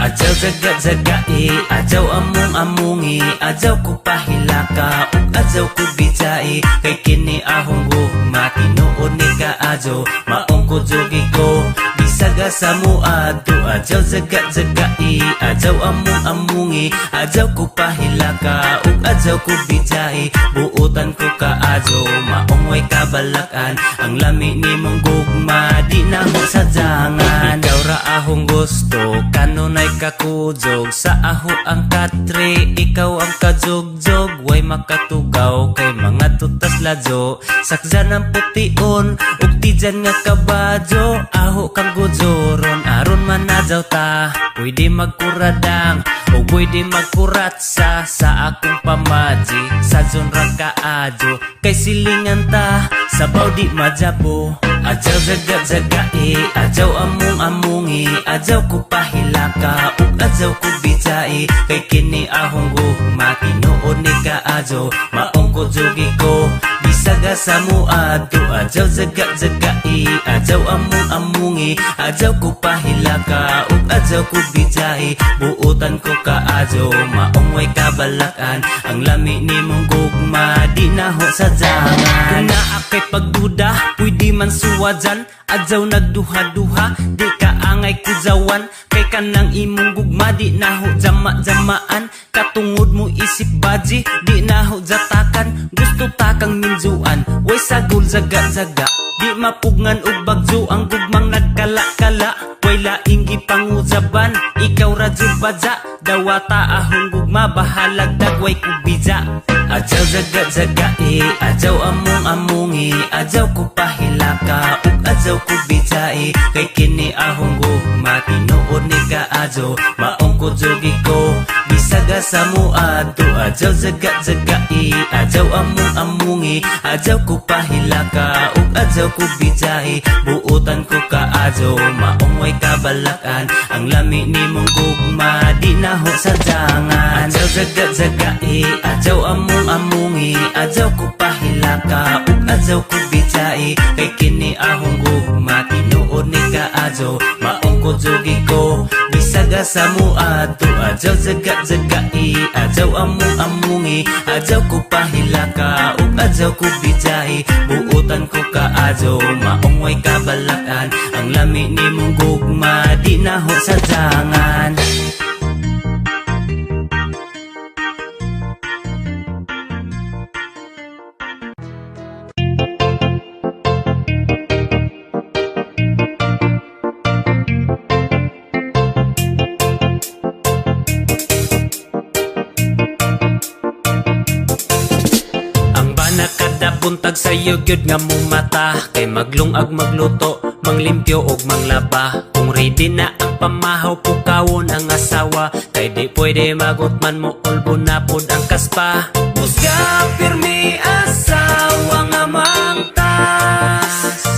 Adyaw zaga-zagai, adyaw among-amungi, adyaw ko pahilaka, ug adyaw ko bijai. Kay kini ahong gugma, tinuod ni kaadyo, maong ko jogi ko, bisaga sa muadto. Adyaw zaga-zagai, adyaw among-amungi, adyaw ko pahilaka, ug adyaw ko bijai. Buutan ko kaadyo, maong way kabalakan, ang lami ni mong gugma, di na mo sadyangan. Ikaw ra ahong gusto, kanunay kakujog, sa aho ang katre, ikaw ang kajogjog. Way makatugaw kay mga tutas ladyo, sakjan ang pution, ug tijan nga kabadyo. Aho kang gujoron, aron manadyaw ta, pwede magkuradang o pwede magkuratsa sa akong pamaji. Sa genre kaadyo, kay silingan ta, sabaw di madyapo. Adyaw zaga-zagai, adyaw among-amungi, adyaw ko pahilaka, ug adyaw ko bijai. Kay kini ahong gugma, tinuod ni kaadyo, maong ko jogi ko, bisaga sa muadto. Adyaw zaga-zagai, adyaw among-amungi, adyaw ko pahilaka, ug adyaw ko bijai. Buutan ko kaadyo, maong way kabalakan, ang lami ni mong gugma, di na ho sadyangan. Kung naa kay pagduda, pwede man suwadyan, adyaw nagduha-duha, di ka angay kuzawan. Kay kanang imong gugma, di na ho jama-jamaan, katungod mo isip baji, di na ho jatakan. Gusto takang minjuan, way sagol zaga-zaga, di mapugngan og bagyo ang gugmang nagkala-kala. Way laing gipangujaban, ikaw ra jud badya, dawata ahong gugma, bahalag dagway kubija. Adyaw zaga-zagai, adyaw among-amungi, adyaw ko pahilaka, ug adyaw ko bijai. Kay kini ahong gugma, tinuod ni kaadyo, maong ko jogi ko, bisaga sa muadto. Adyaw zaga-zagai, adyaw among-amungi, adyaw ko pahilaka, ug adyaw ko bijai. Buutan ko kaadyo, maong way kabalakan, ang lami ni mong gugma, di na ho sadyangan. Adyaw zaga-zagai, adyaw among-amungi, adyaw ko pahilaka, ug adyaw ko bijai. Kay kini ahong gugma, tinuod ni kaadyo, maong ko jogi ko, bisaga sa muadto. Adyaw zaga-zagai, adyaw among-amungi, adyaw ko pahilaka, ug adyaw ko bijai. Buutan ko kaadyo, maong way kabalakan, ang lami ni mong gugma, di na ho sadyangan. Buntag sayo gyud nga mong mata, kay maglungag magluto, manglimpyo og manglaba. Kung ready na ang pamahaw, pukawon ang asawa, kay di pwede magutman mo, ulbo na pod ang kaspa. Musga pirmi asawa nga mangtas,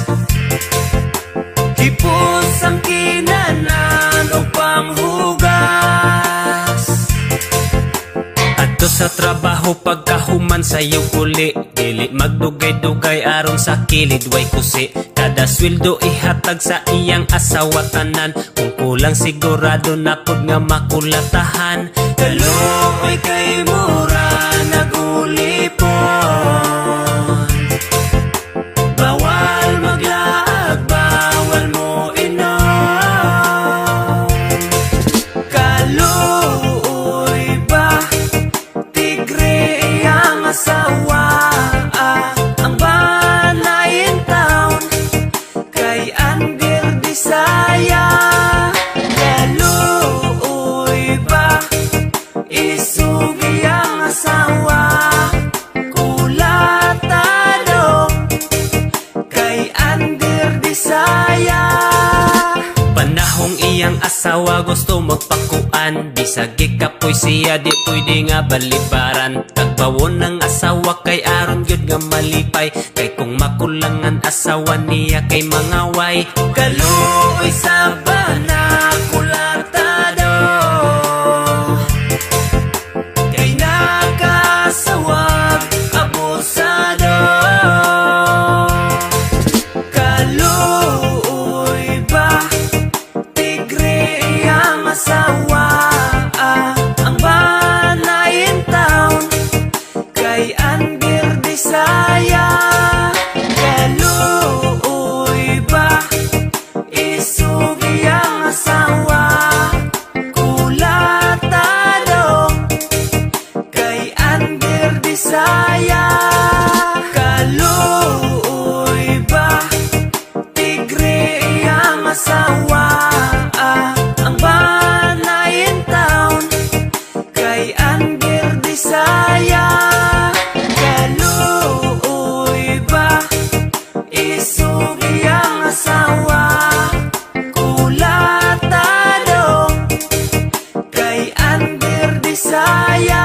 hipos ang kinanan o panghugas. Adto sa trabaho pagkahuman sayo uli, dili magdugay-dugay aron sa kilid way kusi. Kada sweldo ihatag sa iyang asawa tanan, kung kulang sigurado na pod nga makulatahan. Kaluoy kay mura nagulipon, bawal andir di saya. Panahong iyang asawa gusto magpakuan, bisag gikapoy siya di pwede nga balibaran. Tagbawon ng asawa kay aron gyud nga malipay, kay kung makulangan asawa niya kay mangaway. Kaluoy sa banakulatado, kay nakasawag abusado. Kaluoy ba tigre ang asawa, ang banayin taon kay andir di saya. Kaluoy ba isugi ang asawa, kulatado kay andir di saya. Kaluoy ba tigre ang asawa, ang banayin taon kay andir di saya. Kaluoy ba isugi ang asawa, kulatado kay andir di saya.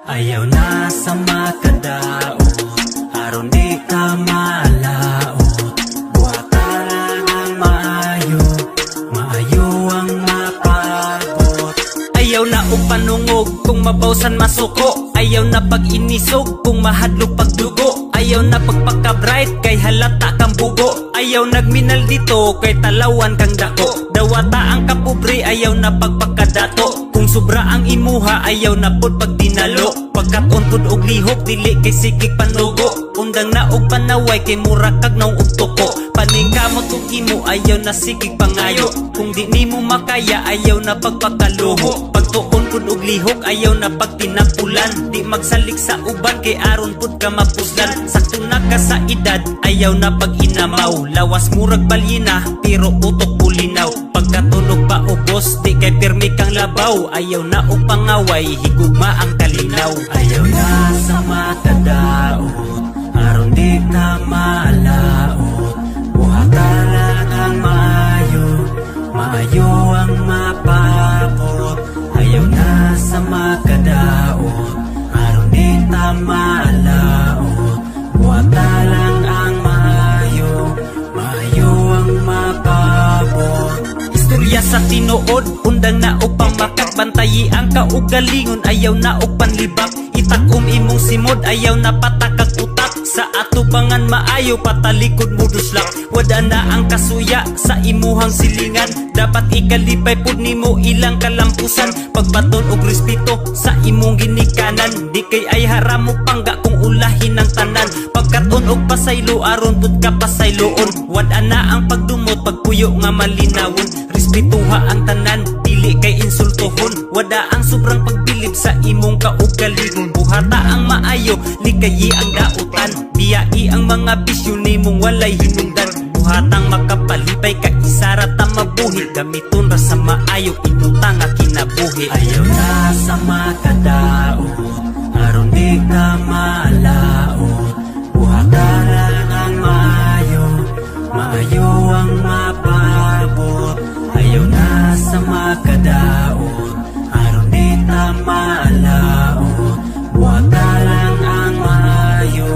Ayaw na sa makadaot, aron di ka malaot. Buhatalan ang maayo, maayo ang mapabot. Ayaw na upanungog kung mabawsan masuko, ayaw na pag-inisog kung mahadlok pagdugo. Ayaw na pagpaka-bright kay halata kang bugo. Ayaw nagminal dito kay talawan kang dako. Dawata ang kapobre, ayaw na pagpakadato. Kung sobra ang imuha, ayaw na pod pagdinalo. Pagkaton pod og lihok, dili kay sikik panugo. Undang na og panaway kay mura kag naong og tuko. Paningkamot og imo, ayaw na sikik pangayo. Kung di nimo makaya, ayaw na pagpakaluho. Pagtuon pod og lihok, ayaw na pagtinapulan. Di magsalik sa uban kay aron pod ka mapuslan. Sakto na ka sa edad, ayaw na pag-inamaw. Lawas murag balyina, pero utok bulinaw. Pagkatunog pa ubos, di kay pirmi kang labaw. Ayaw na og pangaway, higugma ang kalinaw. Ayaw na sa makadaot, aron di ka malaot. Buhatalan ang maayo, maayo ang mapabot. Ayaw na sa makadaot, aron di ka malaot. Buhatalan ang maayo, maayo ang mapabot. Istorya sa tinuod, undang na og pamakat. Bantayi ang kaugalingon, ayaw na og panlibak. Itakom imong simod, ayaw na patakag utak. Sa atubangan maayo, patalikod mo duslak. Wada na ang kasuya sa imuhang silingan. Dapat ikalipay pod nimo ilang kalampusan. Pagbaton og respeto sa imong ginikanan. Di kay ay haram mo pangga kung ulahin ang tanan. Pagkaton og pasaylo, aron pod ka pasayloon. Wada na ang pagdumot, pagpuyo nga malinawon. Respetuha ang tanan, dili kay insultohon. Wada ang sobrang pagbilib sa imong kaugalingon. Buhata ang maayo, likayi ang dautan. Biyai ang mga bisyo nimong walay hinungdan. Buhatang makapalipay ka isara ta mabuhi. Gamiton ra sa maayo, inuta nga kinabuhi. Ayaw na sa makadaot, aron di ka malaot. Buhatalan ang maayo, maayo ang mapabot. Ayaw na sa makadaot, aron di ka malaot. Buhatalan ang maayo,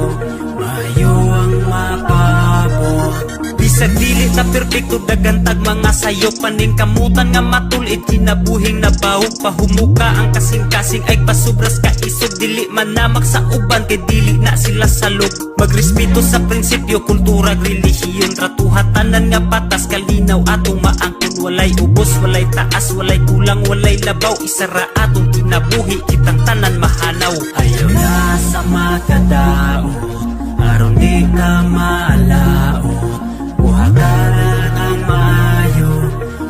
maayo ang mapabot. Bisag dili ta perpekto, dagantag mga sayo. Paning kamutan nga matulit, kinabuhing nabawog. Pahumuka ang kasing-kasing ay pasubras ka isog. Dili manamak sa uban kay dili na sila salog. Magrespeto sa prinsipyo, kultura, relihiyon. Tratuhatanan nga batas, kalinaw atong maangkon. Walay ubos, walay taas, walay kulang, walay labaw. Isara atong kinabuhi, kitang tanan mahanaw. Ayaw na sa makadaot, aron di ka malaot. Buhatalan ang maayo,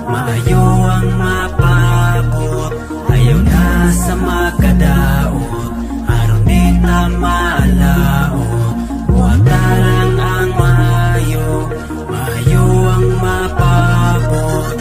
maayo ang mapabot. Ayaw na sa makadaot, aron di ka malaot. Buhatalan ang maayo, maayo ang mapabot.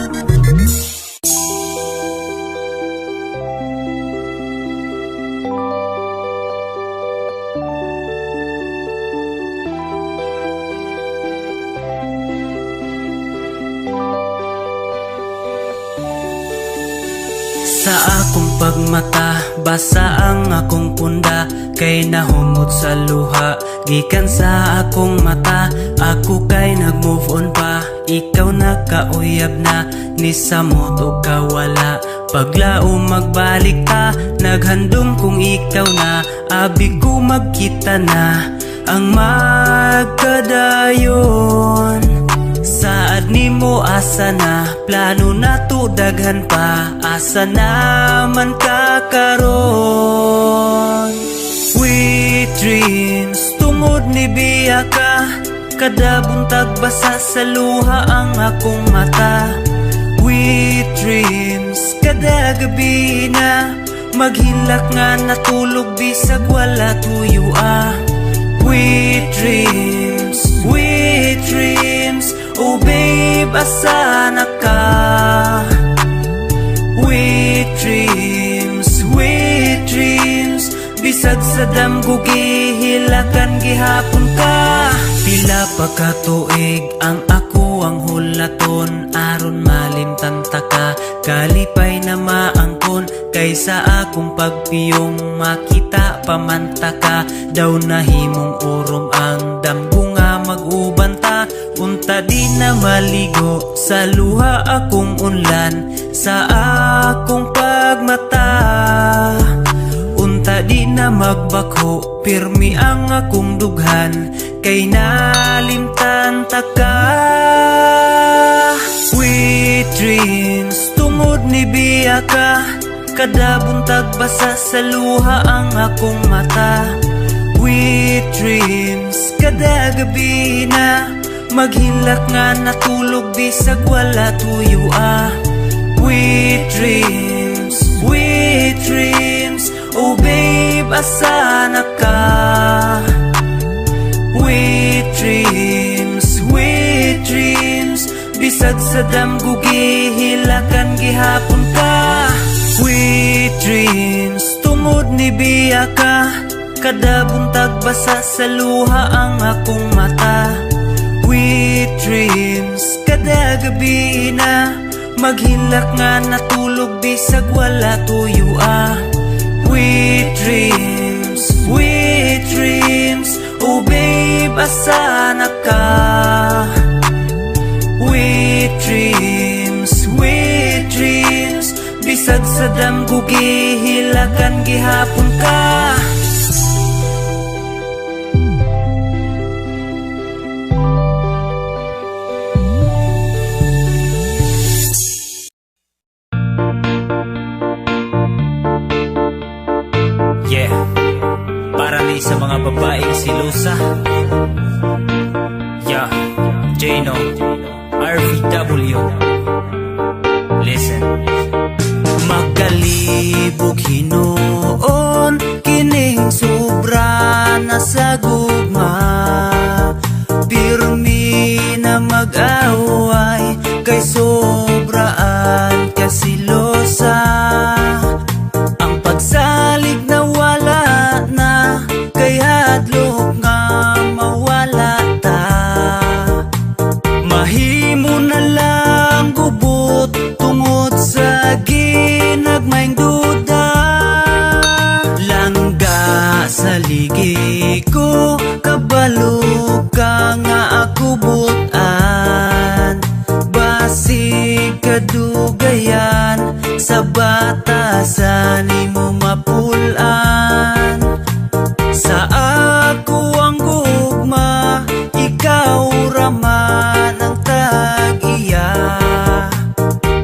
akong pagmata, basa ang akong punda, kay nahumot sa luha, gikan sa akong mata. Ako kay nag-move on pa, ikaw nakauyab na, ni samot o kawala. Paglao magbalik ta, naghandom kung ikaw na, abi ko magkita na ang magkadayon. Saad nimo asa na, plano na to daghan pa, asa naman ka karon. Sweet dreams, tungod ni biya ka, kada buntag basa sa luha ang akong mata. Sweet dreams, kada gabi na, maghilak nga natulog bisag wala tuyo ah. Sweet dreams, oh babe, asa na ka? Sweet dreams, bisag sa damgo gihilakan gihapon ka. Pila pa ka tuig ang ako ang hulaton, aron malimtan ta ka, kalipay na maangkon, kaysa akong pagpiyong makita pamanta ka. Daw nahimong urom ang damgo nga mag-ubanta, unta di na maligo sa luha akong unlan, sa akong pagmata. Unta di na magbako, pirmi ang akong dughan, kay nalimtan ta ka. Sweet dreams, tungod ni biya ka, kada buntag basa sa luha ang akong mata. Sweet dreams, kada gabi na, maghilak nga natulog bisag wala tuyo ah. Sweet dreams, oh babe, asa na ka? Sweet dreams, bisag sa damgo gihilakan gihapon ka. Sweet dreams, tungod ni biya ka, kada buntag basa sa luha ang akong mata. Sweet dreams, kada gabi na, maghilak nga natulog bisag wala tuyo ah. Sweet dreams, oh babe, asa na ka? Sweet dreams, bisag sa damgo gihilakan gihapon ka. Yeah, para ni sa mga babaeng silusa. Yeah, Jano, RVW. Listen. Magkalibog hinuon, kining sobra na sa gugma. Pirmi na mag-away, kay sobraan kasilosa. Ang pagsalig na wala na, kay hadlok nga mawala ta. Mahimo na lang gubot, tungod sa ginagmayng duda. Langga sa ligi ko, kabalo ka nga ako butan. Basig kadugayan, sa batasan nimo mapulan. Sa ako ang gugma, ikaw raman ang tag-iya.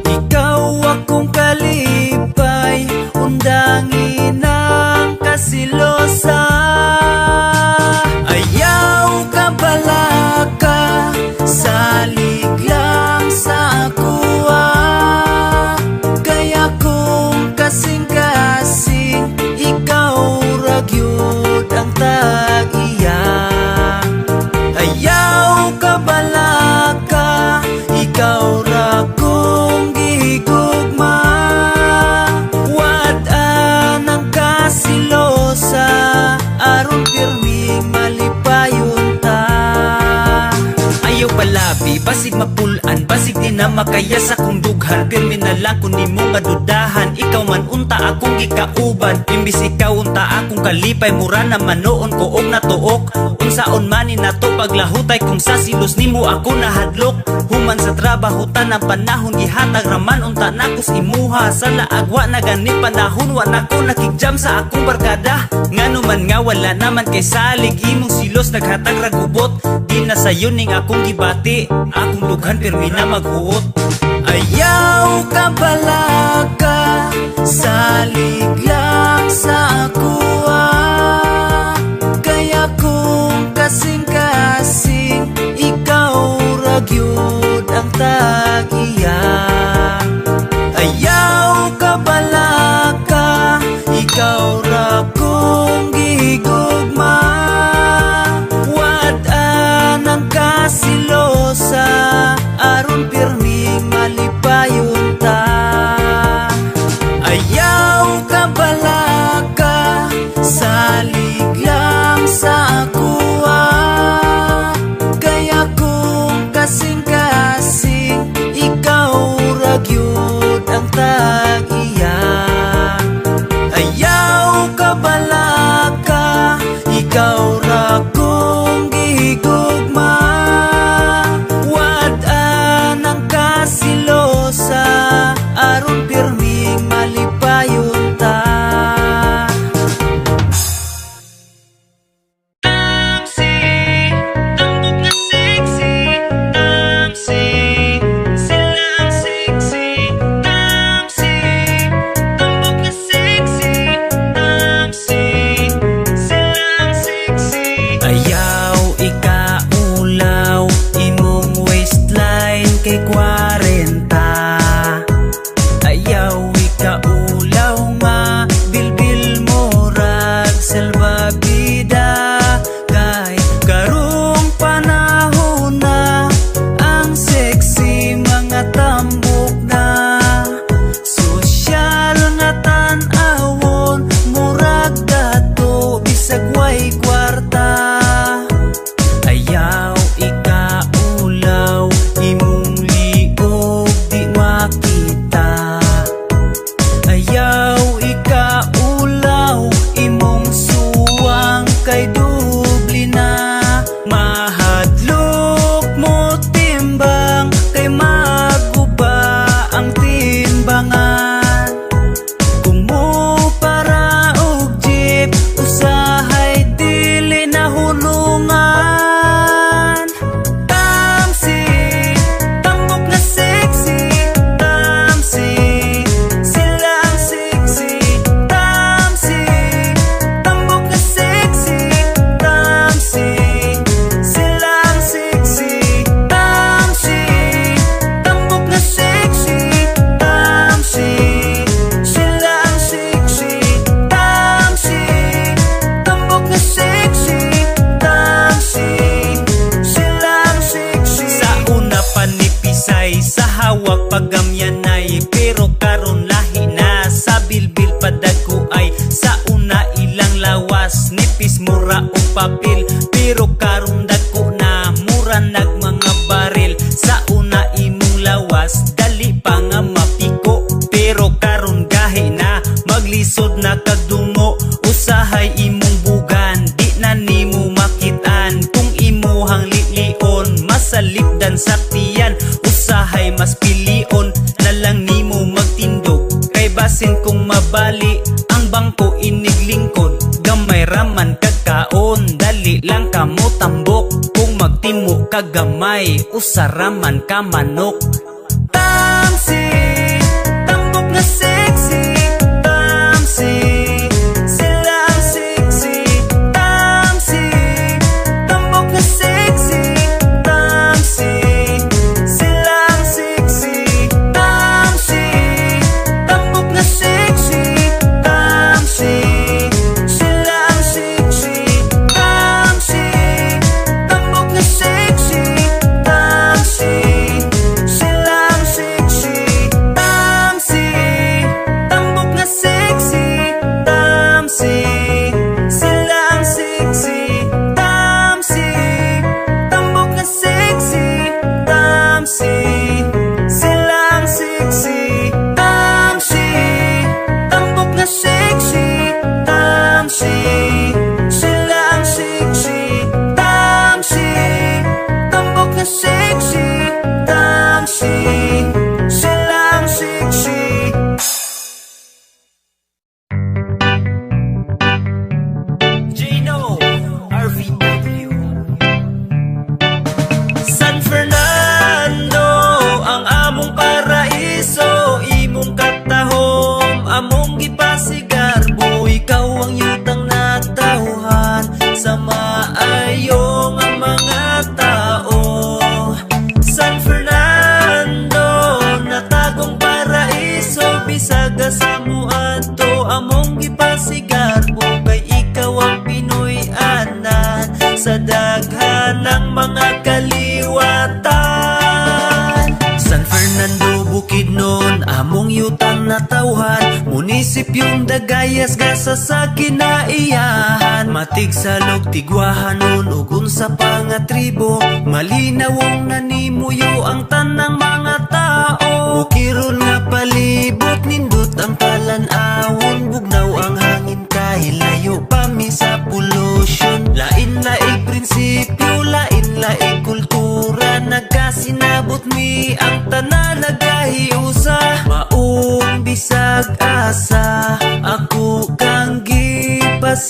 Ikaw akong kalipay, undangin ang kasilosa. Ayaw ka balaka, salig lang sa ako ah. Kaya kung kasing-kasing makaya sa kong dughan, pirmi na lang kung nimo nga dudahan. Ikaw man unta akong gikauban, imbis ikaw unta akong kalipay. Mura naman noon ko og natuok, unsaon man ni nato paglahutay. Kung sa silos nimo ako nahadlok, human sa trabaho tanang panahon gihatag raman unta nakos imuha. Sa laagwa na gani panahon wa nako nakigjam sa akong barkada. Ngano man nga wala naman kay salig, imong silos naghatag ragubot. Di na sayo ning akong gibati, akong lughan pirmi na maghuot. Ayaw ka balaga, salig lang sa akuha. Kaya kung kasing-kasing, ikaw ragyod ang tagiya. Ayaw ka balaga, ikaw ra kong gigugma. Wad-an ang kasilosa, aron pirmi malipayon ta. Ayaw ka balaga, salig lang sa akuha. Kaya kung kasing-kasing, ikaw ragyod ang tagiya. Ayaw ka balaga, ikaw ra kong gigugma. Wad-an ang kasilosa, aron pirmi malipayon ta. Tamsi, tambok na sexy. Tamsi, silang sexy. Tamsi, tambok na sexy. Tamsi, silang sexy. Ayaw ikaulaw, imong waistline kay 40. Ayaw ikaulaw nga, bilbil mo rag salbabida. Kay karong panahon na, ang sexy mga tambok na. Sosyal nga tan-awon, murag dato bisag way kwarta. Ayaw ikaulaw, imong liog di makita. Ayaw ikaulaw, imong suwang kay dubli na. Mahadlok mo timbang, kay maguba ang timbangan. Kung mo para og jeep, usahay dili na hulungan. Tamsi, tambok na sexy. Tamsi, silang sexy. Tamsi, tambok na sexy. Tamsi, silang sexy. Tamsi, tambok na sexy. Tamsi, silang sexy. Tamsi, tambok na sexy. Tamsi, silang sexy. Sa una panipisay, sa hawak pagamyanay. Pero karon lahi na, sa bilbil padagko ay. Sa una ilang lawas, nipis mura o papel. Pero karon dagko na, mura nag mga baril. Sa una imong lawas, dali pa nga mapiko. Pero karon gahi na, maglisod na kagdungo. Usahay imong bugan, di na nimo makitaan. Kung imuhang lilion, masalipdan sa tiyan. Usahay mas pilion, na lang nimo magtindog. Kay basin kung mabali, ang bangko iniglingkod. Gamay raman kagkaon, dali lang kamo tambok. Kung magtimo kagamay, usaraman ka manok. Tamsi, tambok na sexy. Tamsi, silang sexy. Tamsi, tambok na sexy. Tamsi, silang sexy. Tamsi, tambok na sexy. Tamsi, silang sexy. Tamsi, tambok na sexy. Tamsi, silang sexy. among gipasigarbo kay ikaw ang Pinoy anan sa daghan ng mga kaliwatan. San Fernando, Bukidnon, among yutang natawhan, munisipyong Dagayas, gasa sa kinaiyahan, matig salog tigwahanon ug unsa pa nga tribo, malinawong nanimuyo ang tanang mga tao. Ukirol nga palibot nindot ang talan-awon, bugnaw ang hangin kahit layo pa mi sa pollution. Lain-laing prinsipyo, lain-laing kultura, nagkasinabot mi ang tanan nagahiusa. Maong bisag asa, ako kang gipasigarbo,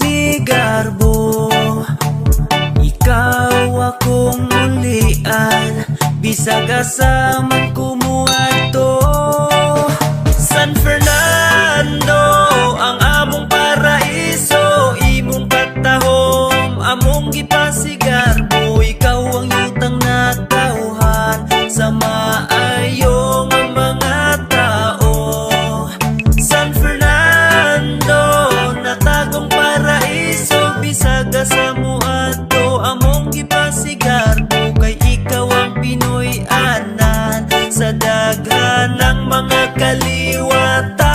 ikaw akong ulian, bisag asa man kumuadto. San Fernando, ang among paraiso, imong katahom, among gipasigarbo, ikaw ang yutang natawhan sa maayong ang mga tao. San Fernando, natagong paraiso, bisag sa muadto, among gipasigarbo kay ikaw ang Pinoy anan sa daghan ng mga kaliwatan.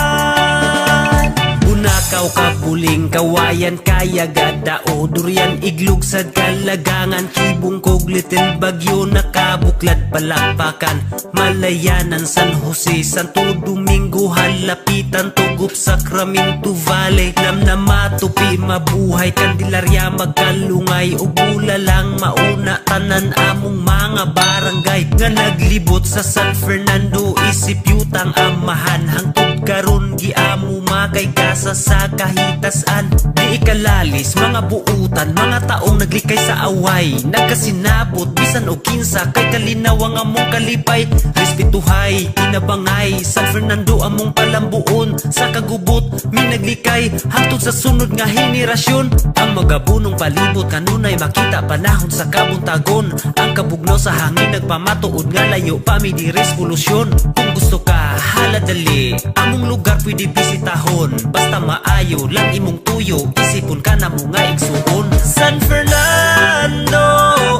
Unakaw kapuling kawayan kaya gadao, durian iglug sad kalagangan, kibong kog little bagyo nakabuklad palakpakan, Malayanan, San Jose, Santo Domingo, halapitan tugup Sacramento Valley, namnamatupi mabuhay, Candelaria magkalungay, ug lang mauna tanan among mga barangay nga naglibot sa San Fernando, isip yutang amahan, hangtod karon giamo makay kasa sa kahitasan. Di ikalalis mga buutan, mga taong naglikay sa away, nagkasinabot bisan og kinsa kay kalinaw ang among kalipay. Respetuhay, tinabangay, San Fernando among palambuon, sa kagubot mi naglikay hangtod sa sunod nga henerasyon. Ang magabunong palibot kanunay makita panahon sa kabuntagon, ang kabugnaw sa hangin nagpamatuod nga layo pa mi di resolusyon. Kung gusto ka haladali, among lugar pwede bisitahon, basta maayo lang imong tuyo, isipon ka na mo nga igsuon. San Fernando,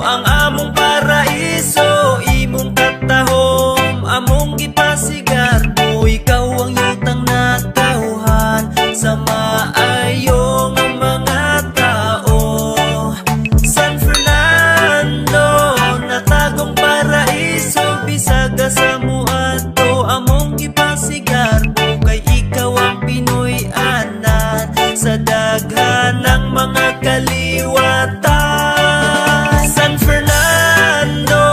ang among paraiso, imong katahom, among gipasigarbo, ikaw ang yutang natawhan sa maayong ang mga tao. San Fernando, natagong paraiso, bisag sa muadto, among gipasigarbo kay ikaw ang Pinoy anan sa daghan ng mga kaliwatan. San Fernando,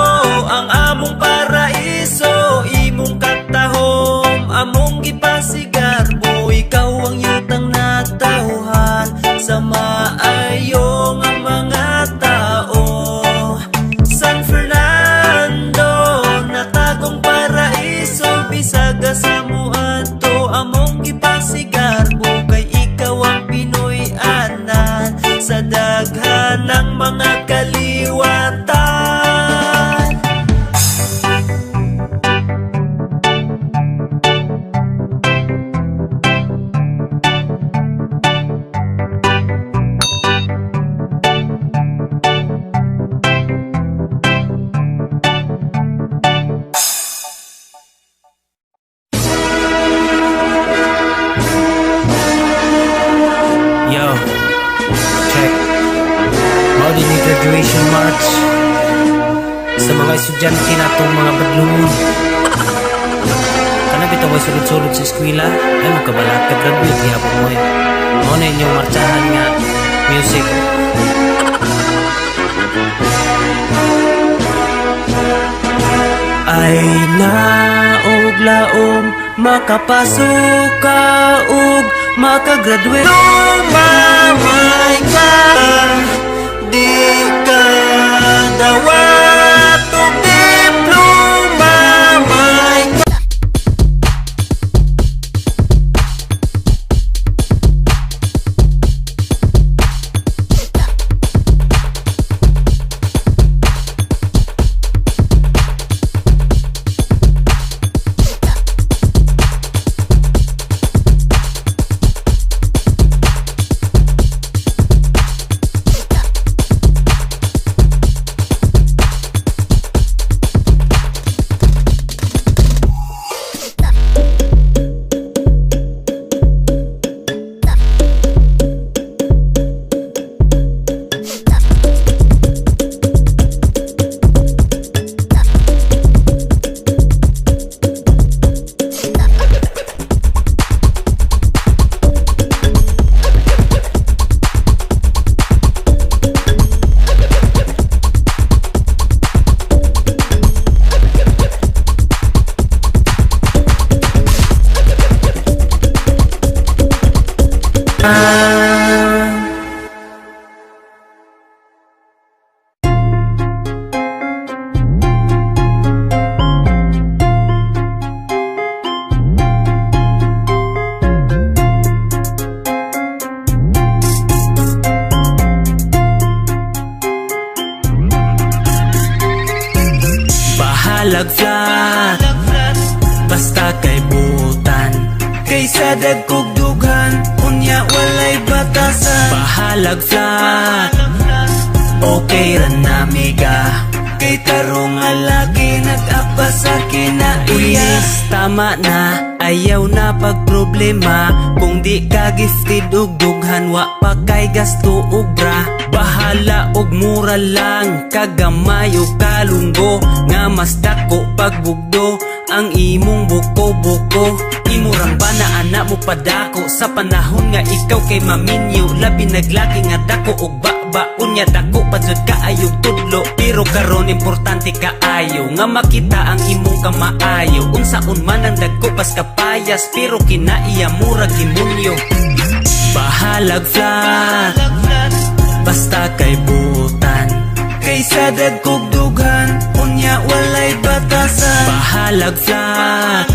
ang among paraiso, imong katahom, among gipasigarbo, ikaw ang yutang natawhan sa maayong ang mga tao. San Fernando, natagong paraiso, bisag sa muadto, among gipasigarbo kay ikaw ang Pinoy anan sa daghan ng mga kaliwatan. Yo, check. Maudit ni graduation march sa mga estudyante natong mga badlungon. Kana bitaw ay sulod-sulod sa eskwela, ay magkabalat ka graduate gihapon mo. Mao na inyong marchahan nga music. Ay naog laom makapasok ka ug makagraduate. Lumamay ka, di ka dawat og diploma, may ka. Bahalag flat, basta kay butan, kaysa dagkog dughan, unya walay batasan. Bahalag flat, okay ra namiga, kay tarong alagi nag-apa sa kinaiya. Tama na, ayaw na pagproblema, kung di ka gifted og dughan, wa pa kay gasto og bra. Bahala og mura lang, kagamay o kalunggo, nga mas dako pagbugdo ang imong buko-buko. Imurang ba na anak mo padako, sa panahon nga ikaw kay maminyo, labi naglaki nga dako og baon nya dako padzud kaayog tudlo. Pero karon importante kaayo nga makita ang imong kamaayo. Unsaon man ang dagko pas kapayas, pero kinaiya murag gimunyo. Bahalag flat, basta kay butan, kaysa dagkog dughan, unya walay batasan. Bahalag flat,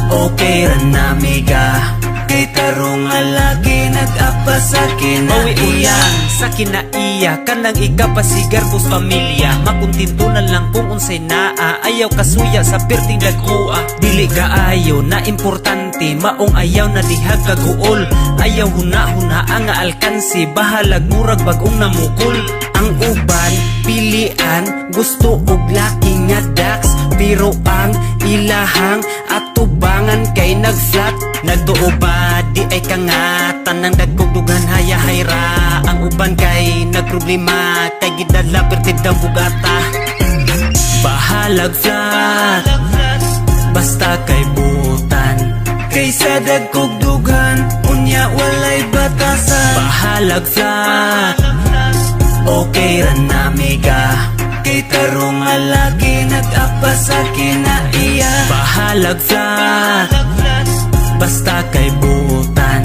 okay ra namiga, kay tarong alagi nag-apa sa kinaiya. Sa kinaiya, kanang ikapasigar kus pamilya, makuntintunan lang kung unsay naa, ayaw kasuya sa perting dagkua. Dili kaayo na importante, maong ayaw na dihag kaguol, ayaw huna-huna ang alkansi, bahalag murag bagong namukol. Ang uban, pilian, gusto og laki nga dax, pero ang ilahang atubangan kay nag-flat. Nagtuo ba, di ay kangatan ng dagkog dugan hayahay ra. Ang uban kay nagproblema, kay gidala pertid ang bugata. Bahalag flat, basta kay butan, kaysa dagkog dughan, unya walay batasan. Bahalag flat, okay ra namiga, kay tarong alagi nag-apa sa kinaiya. Bahalag flat, basta kay butan,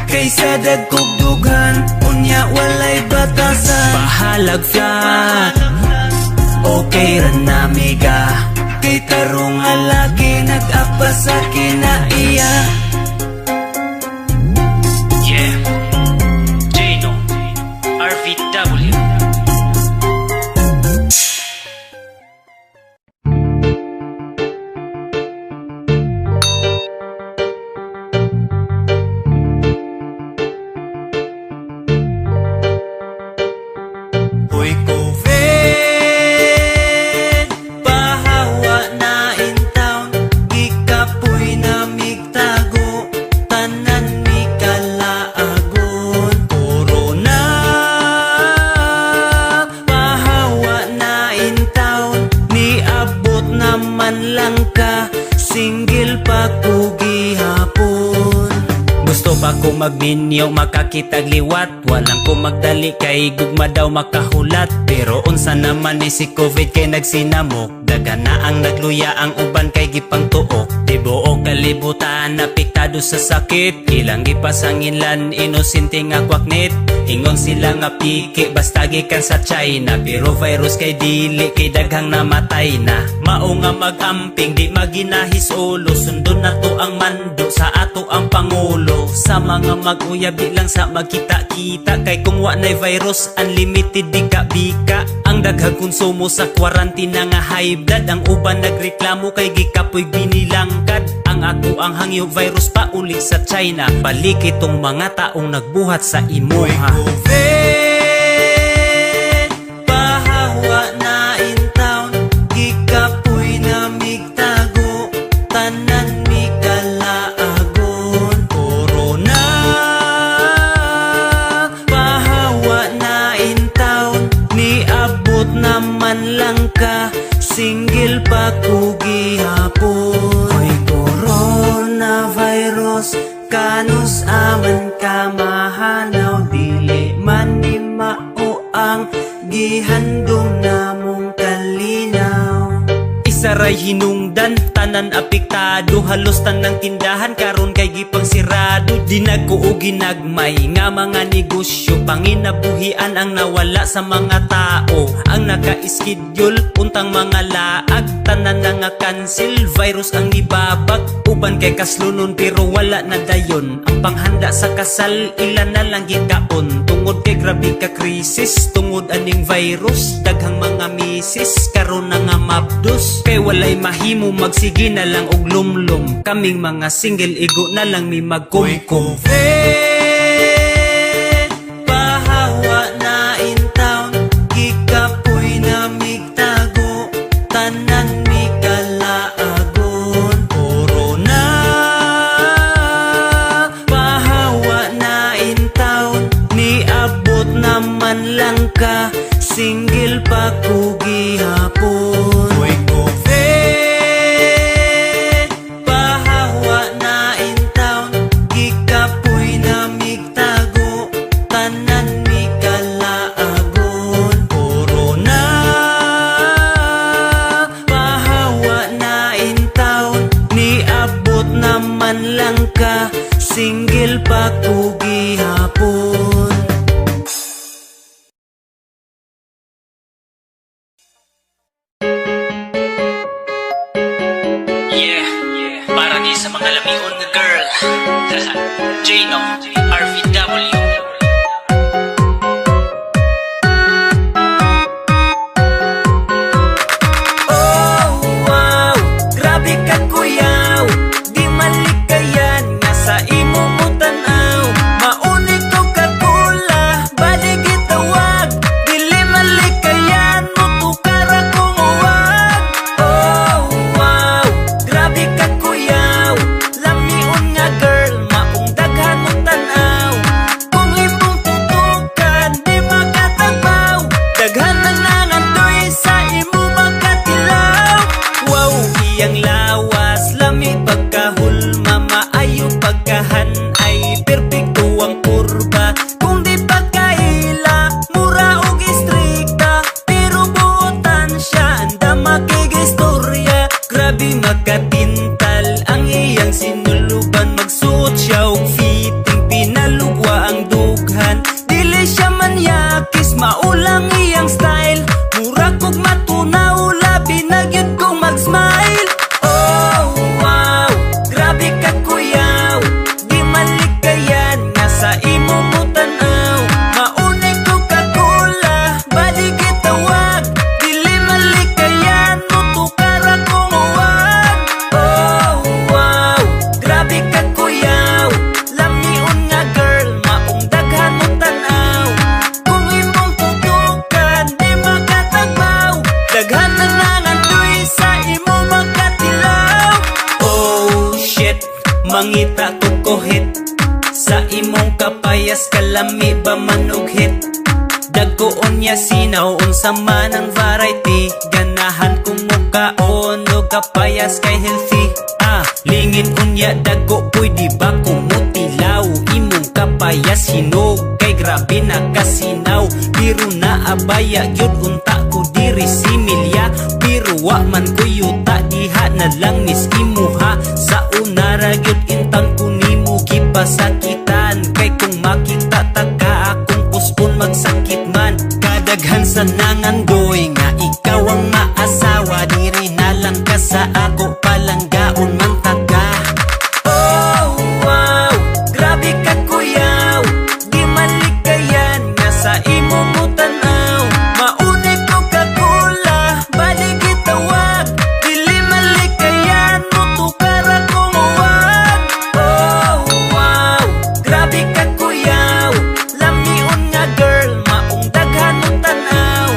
kaysa dagkog dughan, unya walay batasan. Bahalag flat, okay ra namiga, kay tarong alagi nag-apa sa kinaiya. Yeah, Jano, RVW. Hoy COVID, bahawa na in town, gikapoy na migtago, tanan mi kalaagon. Corona, bahawa na in town, niabot naman lang ka, single pa ko gihapon. Gusto pa ko magminyo, makakitag liwat, walang ko magdali kay gugma daw makahulat. Pero unsa naman ni si COVID kay nagsinamok, daga na ang nagluya, ang uban kay gipang tuok. Tibuok kalibutan napiktado sa sakit, ilang gipasanginlan inosente nga kwaknit. Ingon sila nga piki basta gikan sa China, pero virus kay dili kay daghang namatay na. Mao nga magamping di maginahis ulo, sundon na to ang mando sa ato ang pangulo. Sa mga mag-uyabi lang sa magkita-kita, kay kung wa na'y virus unlimited di ka bika. Ang daghang konsumo sa quarantine nga high blood, ang uban nagreklamo kay gikapoy binilangkad. Ang ako ang hangyo virus pa uli sa China, balik itong mga taong nagbuhat sa imuha. COVID, bahawa na in town, gikapoy na migtago, tanan mi kalaagon. Corona, bahawa na in town, niabot naman lang ka, single pa ko gihapon. Hoy coronavirus, kanus aman ka mahanaw, dili man ni mao ang gihandom namong kalinaw. Isaray hinung lockdown, tanan apektado. Halos tanang tindahan karon kay gipang sirado. Dinagko o ginagmay nga mga negosyo, panginabuhian ang nawala sa mga tao. Ang naka-schedule, untang mga laag, tanan na nga cancel, virus ang nibabag. Uban kay kaslunon pero wala na dayon. Ang panghanda sa kasal, ilan na lang gikaon. Tungod kay grabe ka krisis, tungod aning virus, daghang mga misis karon na nga mapdos. Kay walay mahimo, magsige na lang og lumlum. Kaming mga single igo na lang mi magkumkum. Pahawa na in town, gikapoy na migtago, tanan mi kalaagon. Corona, pahawa na in town, niabot naman lang ka, single pa ko gihapon. Pahawa na in town, gikapoy na migtago, tanan mi kalaagon. Corona, pahawa na in town, niabot naman lang ka, single pa ko gihapon. Para ni sa mga lamion nga girl. Jano, RVW. Oh, wow, grabe ka kuyaw, di malikayan nga sa imo mo tanaw. Mauni ko kagula, bali gitawag, dili malikayan mo tukar akong uwag. Oh, wow, grabe ka kuyaw, lamion nga girl, maong daghan mo tanaw. Kung imong tutukan, di makatabaw, daghan na nangandoy sa imo makatilaw. Wow, iyang lawas, lami pagkahulma, maayo pagkahan ay perpekto ang kurba. Kung di pagkaila, mura og istrikta, pero buotan siya, anda makigistorya. Grabe makatintal ang iyang sinuluban, magsuot siya og fitting, pinalugwa ang dughan. Dili siya manyakis, maulang iyang style, mura kog matunaw, labi na gyud kong mag-smile. Oh, wow, grabe ka kuyaw, di malikayan nga sa imo mo tanaw. Maunay ko kagula, bali gitawag, dili malikayan mo tukar akong uwag. Oh, wow, grabe ka kuyaw, lamion nga girl, maong daghan mo tanaw. Kung imong tutukan, di makatagbaw, daghan na nangandoy sa imo makatilaw. Oh shit, mangita ko kohit, sa imong kapayas kalami ba manughit. Dagkoon niya sinaw, unsa man ang variety, ganahan kong mukaon o kapayas kay healthy. Lingin unya dagko pwede ba kumutilaw, imong kapayas hinog kay grabe na kasinaw. Pero naabaya gyud unta ko diri similya, pero wa man ko yuta, diha na lang mis imuha. Sa unara gyud intang kunimo gipasakitan, kay kung makita taga akong puspon magsakit man. Kadaghan sa nangandoy nga ikaw ang maasawa, diri na lang ka sa ako palanggaon man taga. Oh, wow, grabe ka kuyaw, di malikayan nga sa imo mo tanaw. Maunay ko kagula, bali gitawag, dili malikayan mo tukar akong uwag. Oh, wow, grabe ka kuyaw, lamion nga girl, maong daghan mo tanaw.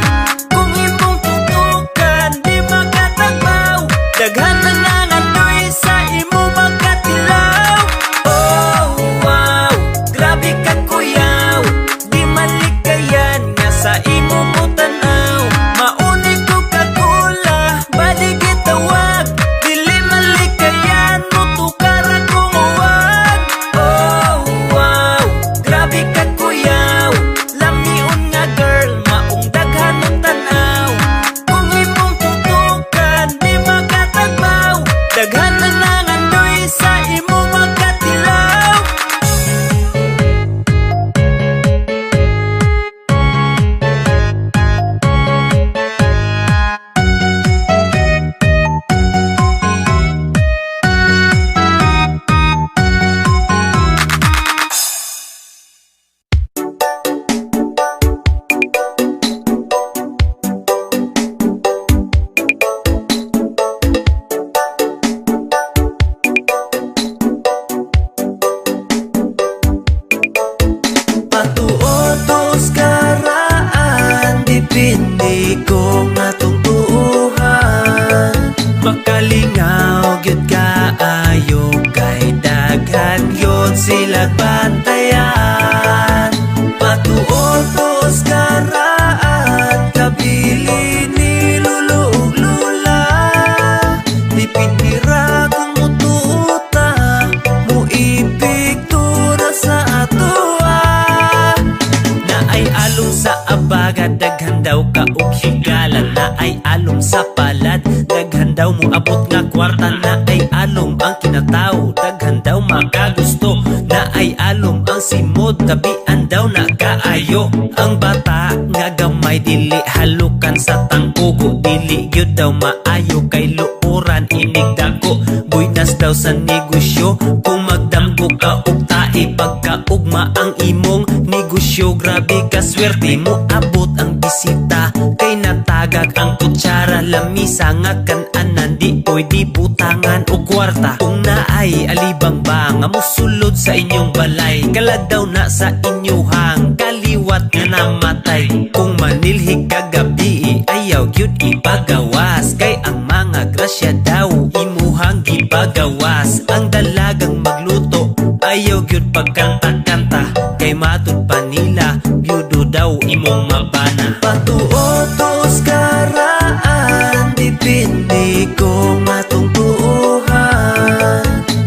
daghan daw ka og higalan na ay alom sa palad. Daghan daw mo abot nga kwarta na ay alom ang kinataw. Daghan daw makagusto na ay alom ang simod. Tabian daw na kaayo ang bata nga gamay dili halukan sa tangkugo. Dili gyud daw maayo kay luoran inig dako. Buinas daw sa negosyo kung magdamgo ka og tae pagkaugma ang imong negosyo. Grabe ka swerte mo abot ang bisita kay natagag ang kutsara lamisa nga kan-anan di pwede butangan o kwarta. Kung naay alibang ba nga mosulod sa inyong balay kalag daw na sa inyuhang kaliwat nga namatay. Kung manilhig kagabi ayaw gyud ipagawas kay ang mga grasya daw imuhang gipagawas. Ang dalagang magluto ayaw gyud pagkanta-kanta kay matud pa nila byudo daw imong mabana. Patuotos karaan dipindi ko matong tuuhan.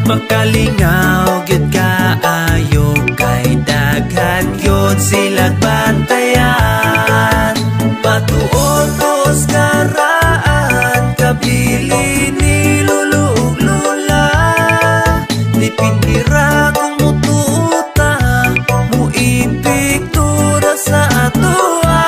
Makalingaw gyud kaayo kay daghan gyud silag bantayan. Patuotos karaan kabili ni lulu ug lula. Dipindi ra kung mututa mo ipiktura sa atoa.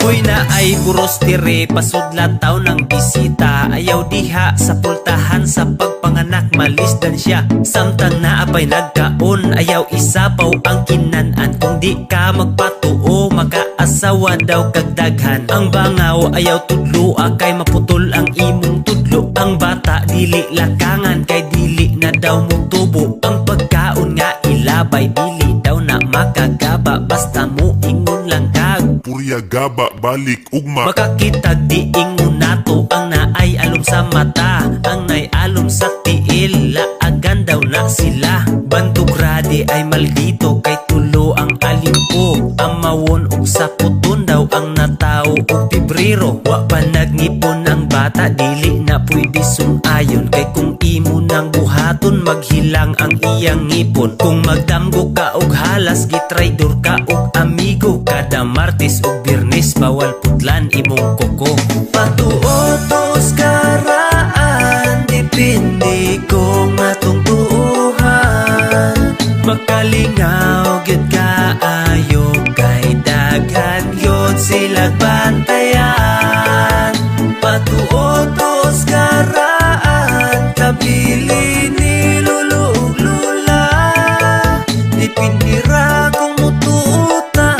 Uy na ay buros dire pasudlataw ng bisita. Ayaw diha sa pultahan sa pagpanganak malisdan siya. Samtang naapay nagkaon ayaw isapaw ang kinanan. Kung di ka magpatuo makaasawa daw kagdaghan. Ang bangaw ayaw tudlo kay maputol ang imong tudlo. Ang bata dili lakangan kay dili na daw mutubo. Ang pagkaon nga ilabay dili daw na makagaba basta mo ingon lang kag Purya gaba balik ugma. makakitag di ingon nato ang naay alom sa mata. Ang naay alom sa tiil laagan daw na sila. Bantog radi ay maldito kay tulo ang alimpo. Amawon og sa puton daw ang natao og Pebrero. Wa pa nagnipon ang bata dili na pwede sunayon kay kung imo nang buhaton maghilang ang iyang ngipon. Kung magdamgo ka og halas gitraidor ka og amigo. Kada Martes ug Biyernes bawal putlan imong koko. Patuotos karaan dipindi ko matong tuuhan. Makalingaw gyud kaayo kay daghan gyud silag bantayan. Patuotos karaan kabili ni lulu ug lula. Dipindi ra kung mututa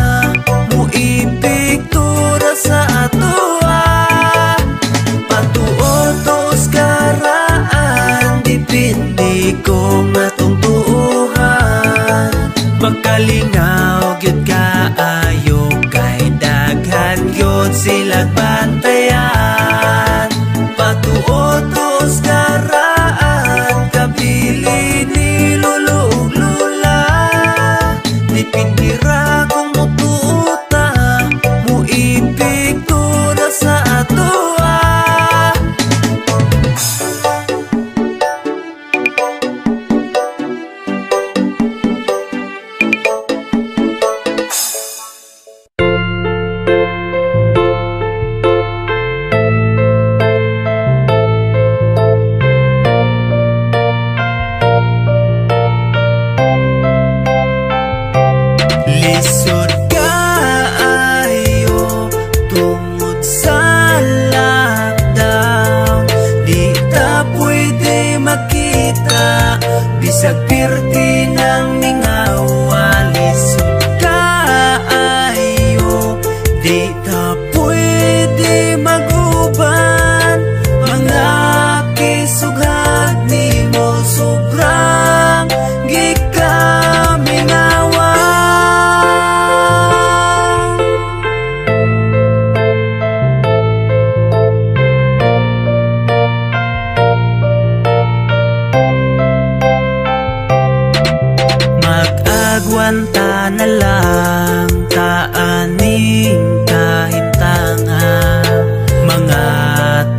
mo ipiktura sa atoa. Patuotos karaan dipindi ko matong tuuhan. Makalingaw gyud kaayo kay daghan gyud silag bantayan. Patuotos karaan kabili ni lulu ug lula. Dipindi ra kung mututa mo ipiktura sa atoa. Lisod kaayo tungod sa lockdown. Di ta pwede makita bisag pirti ng mingawa. Lisod kaayo di ta pwede maguban. Mga kisugad ni mo sobrang gikaminawa. Mag-agwanta na lang taaning kahintanga. Mga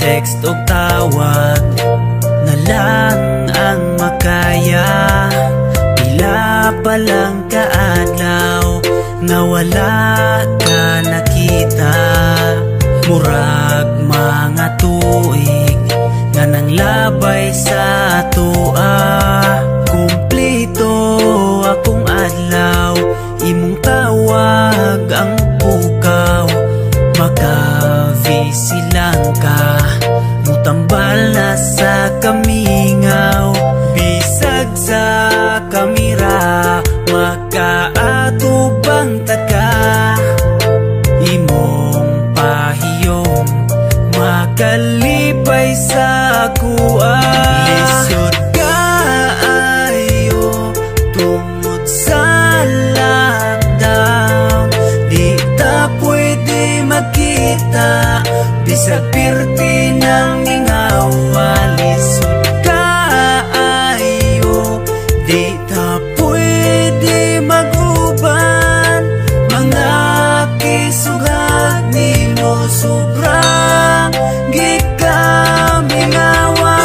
text o tawag na lang ang makaya. Pila pa lang kaadlaw nawala ka nakita. Murag mga tuig nga nang labay sa tua. Kumplito akong adlaw, imong tawag ang pukaw. Makavisilang ka, mutambal na sa kamingaw. Bisag sa kamera, makaatubang taka. Imong pahiyom, makalipay sa kuha. Lisod kaayo, tungod sa lockdown. Di ta pwede magkita, bisag pirti ng ingawa. Lisod kaayo, di ta pwede mag-uban. Mga kisugad nimo sobrang gikamingawa.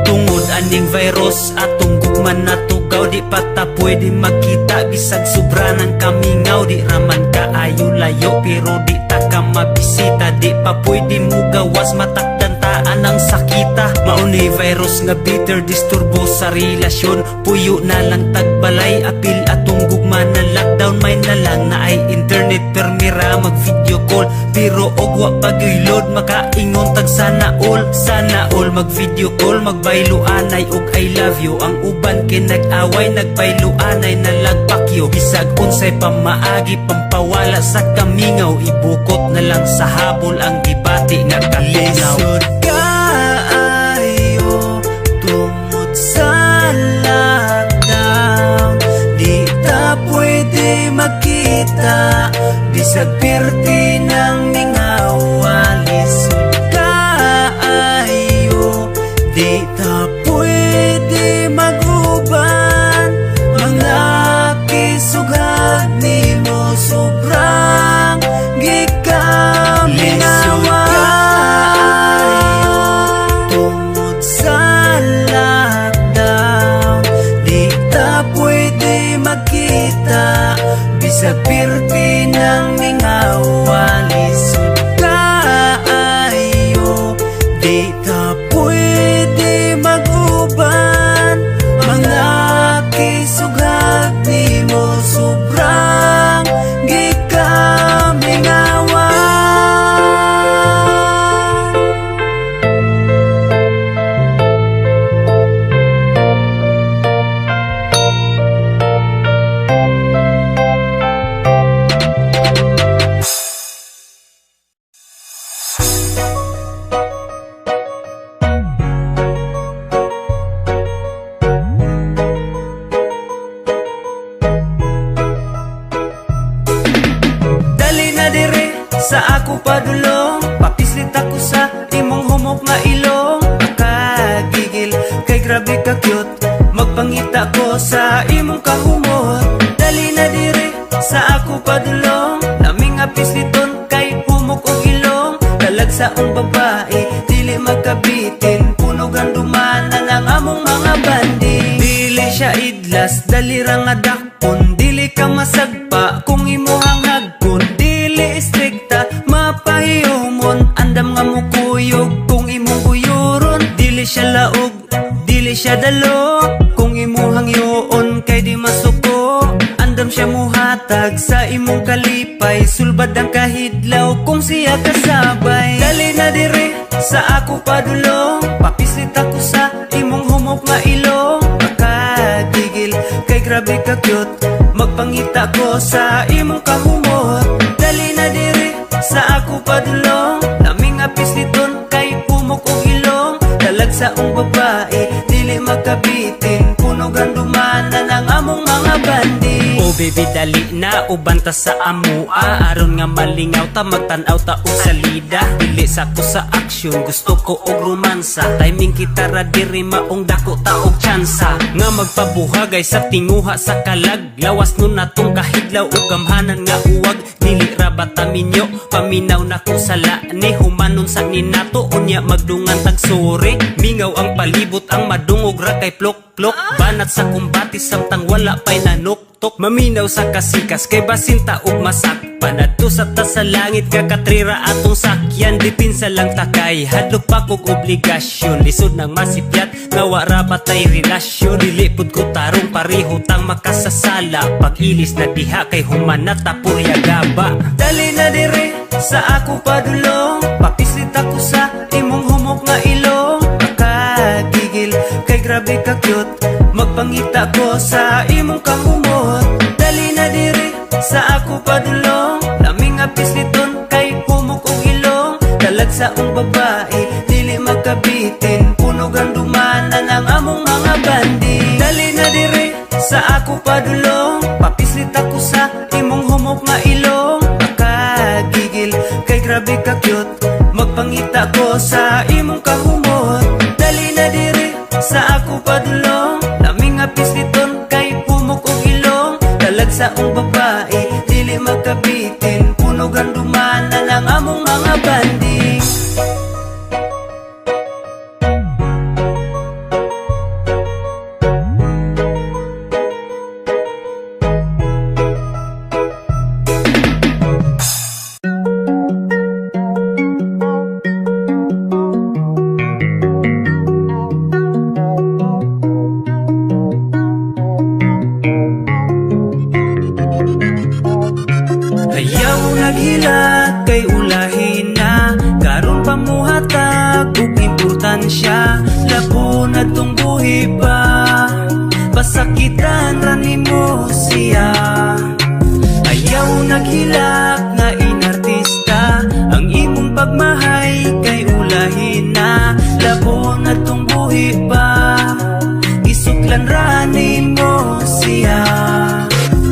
Tungod aning virus atong gugman na tugaw, di pa ta pwede makita. Bisag sobra ng kamingaw, di raman kaayo layo, pero di ta ka mabisita. Di pa pwede mo gawas, matakdan taan ang sakita. Mauni virus nga bitter, disturbo sa relasyon. Puyo na lang tagbalay, apil atong gugma na lockdown. May na lang na ay internet, permira mag video call. Pero ogwa pag-load, makaingon tag sana all. Sana all mag video call, magbayloanay og I love you. Ang uban kay nag-away, nagbayloanay nalagpakyo. Bisag unsay pamaagi, pampawala sa kamingaw. Ibukot na lang sa habol ang gibati nga kalinaw. Lisod kaayo, tungod sa lockdown. Di ta pwede magkita, bisag pirti ng mingawa. Lisod kaayo, di ta pwede mag-uban. Mga kisugad nimo sobrang gikamingawa. Tungod sa lockdown, di ta pwede magkita, bisag pirti ng mingawa. Lisod kaayo, di ta pwede mag-uban. Mga kisugad nimo sobrang gikamingawa. Dali na dire sa ako padulong, papislit ako sa imong humok nga ilong. Makagigil kay grabe ka cute, magpangita ko sa imong kahumot. Dali na dire sa ako padulong, naming apisliton kay humok o ilong. Dalag sa ang babae, dili magkabitin, puno ganduman na lang among mga bandi. Dili siya idlas, dali ra nga dakpon, dili ka masagpa kung imuhang hagkon. Dili istrikta, mapahiyomon, andam nga mukuyog kung imong uyuron. Dili siya laog, dili siya dalo, kung imuhang yoon kay di masuko. Andam siya muhatag sa imong kalipay, sulbad ang kahidlaw kung siya kasabay. Dali na dire sa ako padulong, papislit ako sa imong humok nga ilong. Makagigil kay grabe ka cute, magpangita ko sa imong kahumot. Dali na dire sa ako padulong, naming apisliton kay humok o ilong. Dalag sa ang babae, dili magkabitin, puno ganduman na ng among mga bandi. Oh baby dali na, ubanta sa amua, aron nga malingaw ta, magtanaw ta og salida. Dili sa ko sa aksyon, gusto ko og romansa, timing kita ra diri maong dako ta og tsansa. Nga magpabuhagay sa tinguha sa kalag, lawas nun natong kahidlaw ug gamhanan nga uwag. Dili ra bata mata minyo, paminaw na ko sala ni humanon sa ninato, unya magdungan tag suri. Mingaw ang palibot, ang madungog ra kay plok-plok, banat sa kumbati samtang wala pa'y nanuktok. Maminaw sa kasikas kay basinta ug masak, panadto sa ta sa langit kakatrira atong sakyan. Dipinsa lang takay, hadlok pa kog obligasyon, lisod nang masipyat nga wara patay relasyon. Dilipod ko tarong pareho tang makasasala, pag-ilis na diha kay humanat tapurya gaba. Dali na dire sa ako padulong, papislit ako sa imong humok nga ilong. Makagigil kay grabe ka cute, magpangita ko sa imong kahumot. Dali na dire sa ako padulong, laming apis niton kay humok og ilong. Dalag sa ong babae, dili magkabitin, punog ang dumanan ang among mga bandi. Dali na dire sa ako padulong, papislit ako sa imong humok nga ilong. Makagigil kay grabe ka cute, magpangita ko sa imong kahumot. Dali na dire sa ako padulong, laming apis niton kay humok og ilong. Dalag sa ong babae, dili magkabitin, punog ang dumanan ang among mga bandi. Ayaw naghilat kay ulahin na, karon pamuhatag ug importansya. Labo na tong buhi pa, pasakitan ra nimo siya. Ayaw naghilak nga inartista, ang imong pagmahay kay ulahin na. Labo na tong buhi pa, isuklan ra nimo siya.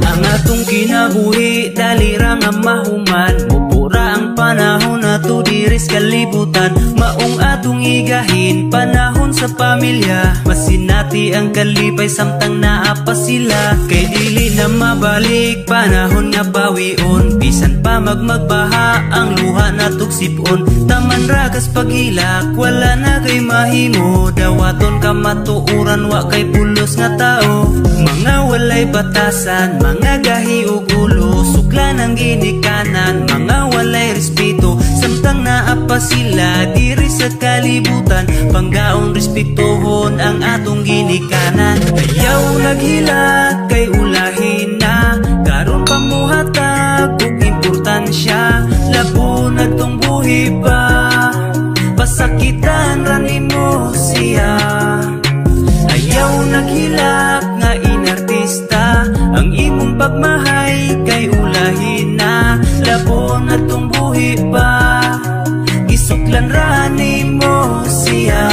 Ang atong kinabuhi, dali ra nga mahuman, mupura ang panahon nato diris kalibutan. Maong atong igahin, panahon sa pamilya, masinati ang kalipay samtang naapa sila. Kay dili na mabalik, panahon nga bawion, bisan pa magbaha ang luha natog sipon. Taman ragas paghilak, wala na kay mahimo, dawaton ka matuuran, wa kay pulos nga tao. Mga walay batasan, mga gahi ug ulo, sukla ng ginikanan, mga walay respeto. Samtang naapa sila diri sa kalibutan, panggaon respetuhon ang atong ginikanan. Ayaw naghilak kay ulahin na, karon pamuhatag ug importansya. Labo na tong buhi pa, pasakitan ra nimo siya. Ayaw naghilak nga inartista, ang imong pagmahay kay ulahin na. Labo na tong buhi pa, isuklan ra nimo siya.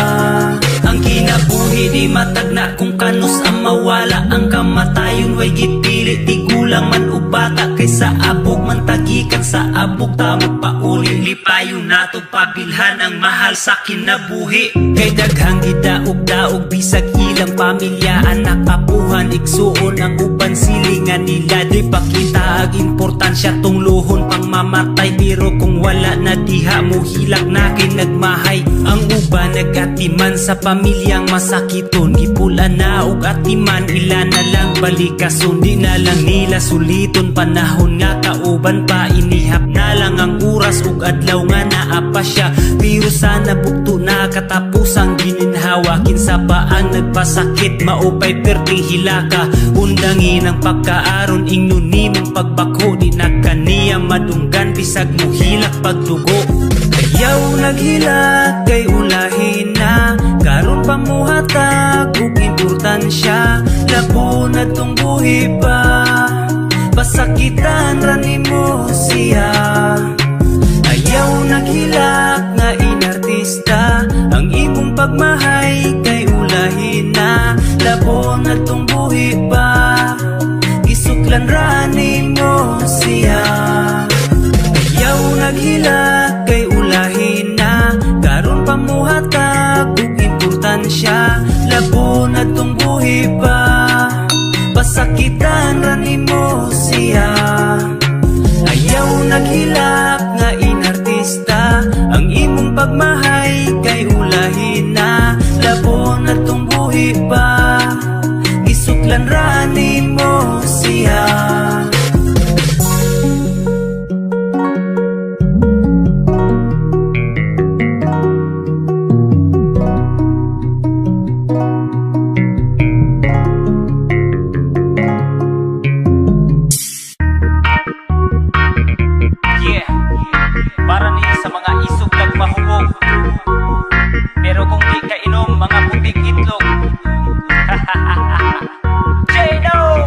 Ang kinabuhi di matagna kung kanus ang mawala. Ang kamatayon way gipili, di gulang man o bata, kaysa abog man tagikan sa abog tamo pauli. Lipayon nato pabilhan ang mahal sa kinabuhi, kay daghang gidaog-daog bisag ilang pamilya, anak apuhan igsuon ang uban silingan nila. Di pakita ang importansya tong luhon pang mamatay, pero kung wala na diha mo hilak na kay nagmahay. Ang uban nagatiman sa pamilyang masakiton, gipulan na og atiman, ila na lang balikason. Di na lang nila suliton, panahon nga kauban pa, inihap na lang ang oras ug adlaw nga naapa siya. Pero sana bugto na katapusang gininhawa, kinsa pa ang nagpasakit, maupay perting hilaka. Undangin ang pagkaaron, ingnon nimong pagbako, di na kaniya madunggan bisag mo hilak pagdugo. Ayaw naghilak kay ulahin na, karon pamuhatag ug importansya. Labo na tong buhi pa, pasakitan ra nimo siya. Ayaw naghilak nga inartista, ang imong pagmahay kay ulahin na. Labo na tong buhi pa, isuklan ra nimo siya. Ayaw naghilak kay ulahin na, karon pamuhatag ug importansya. Labo na tong buhi pa, pasakitan ra nimo siya. Ayaw naghilak nga inartista, ang imong pagmahay kay ulahin na. Labo na tong buhi pa, gisuklan ra nimo siya. Para ni sa mga isog nagmahubog, pero kung di ka inom mga puting itlog. J-No!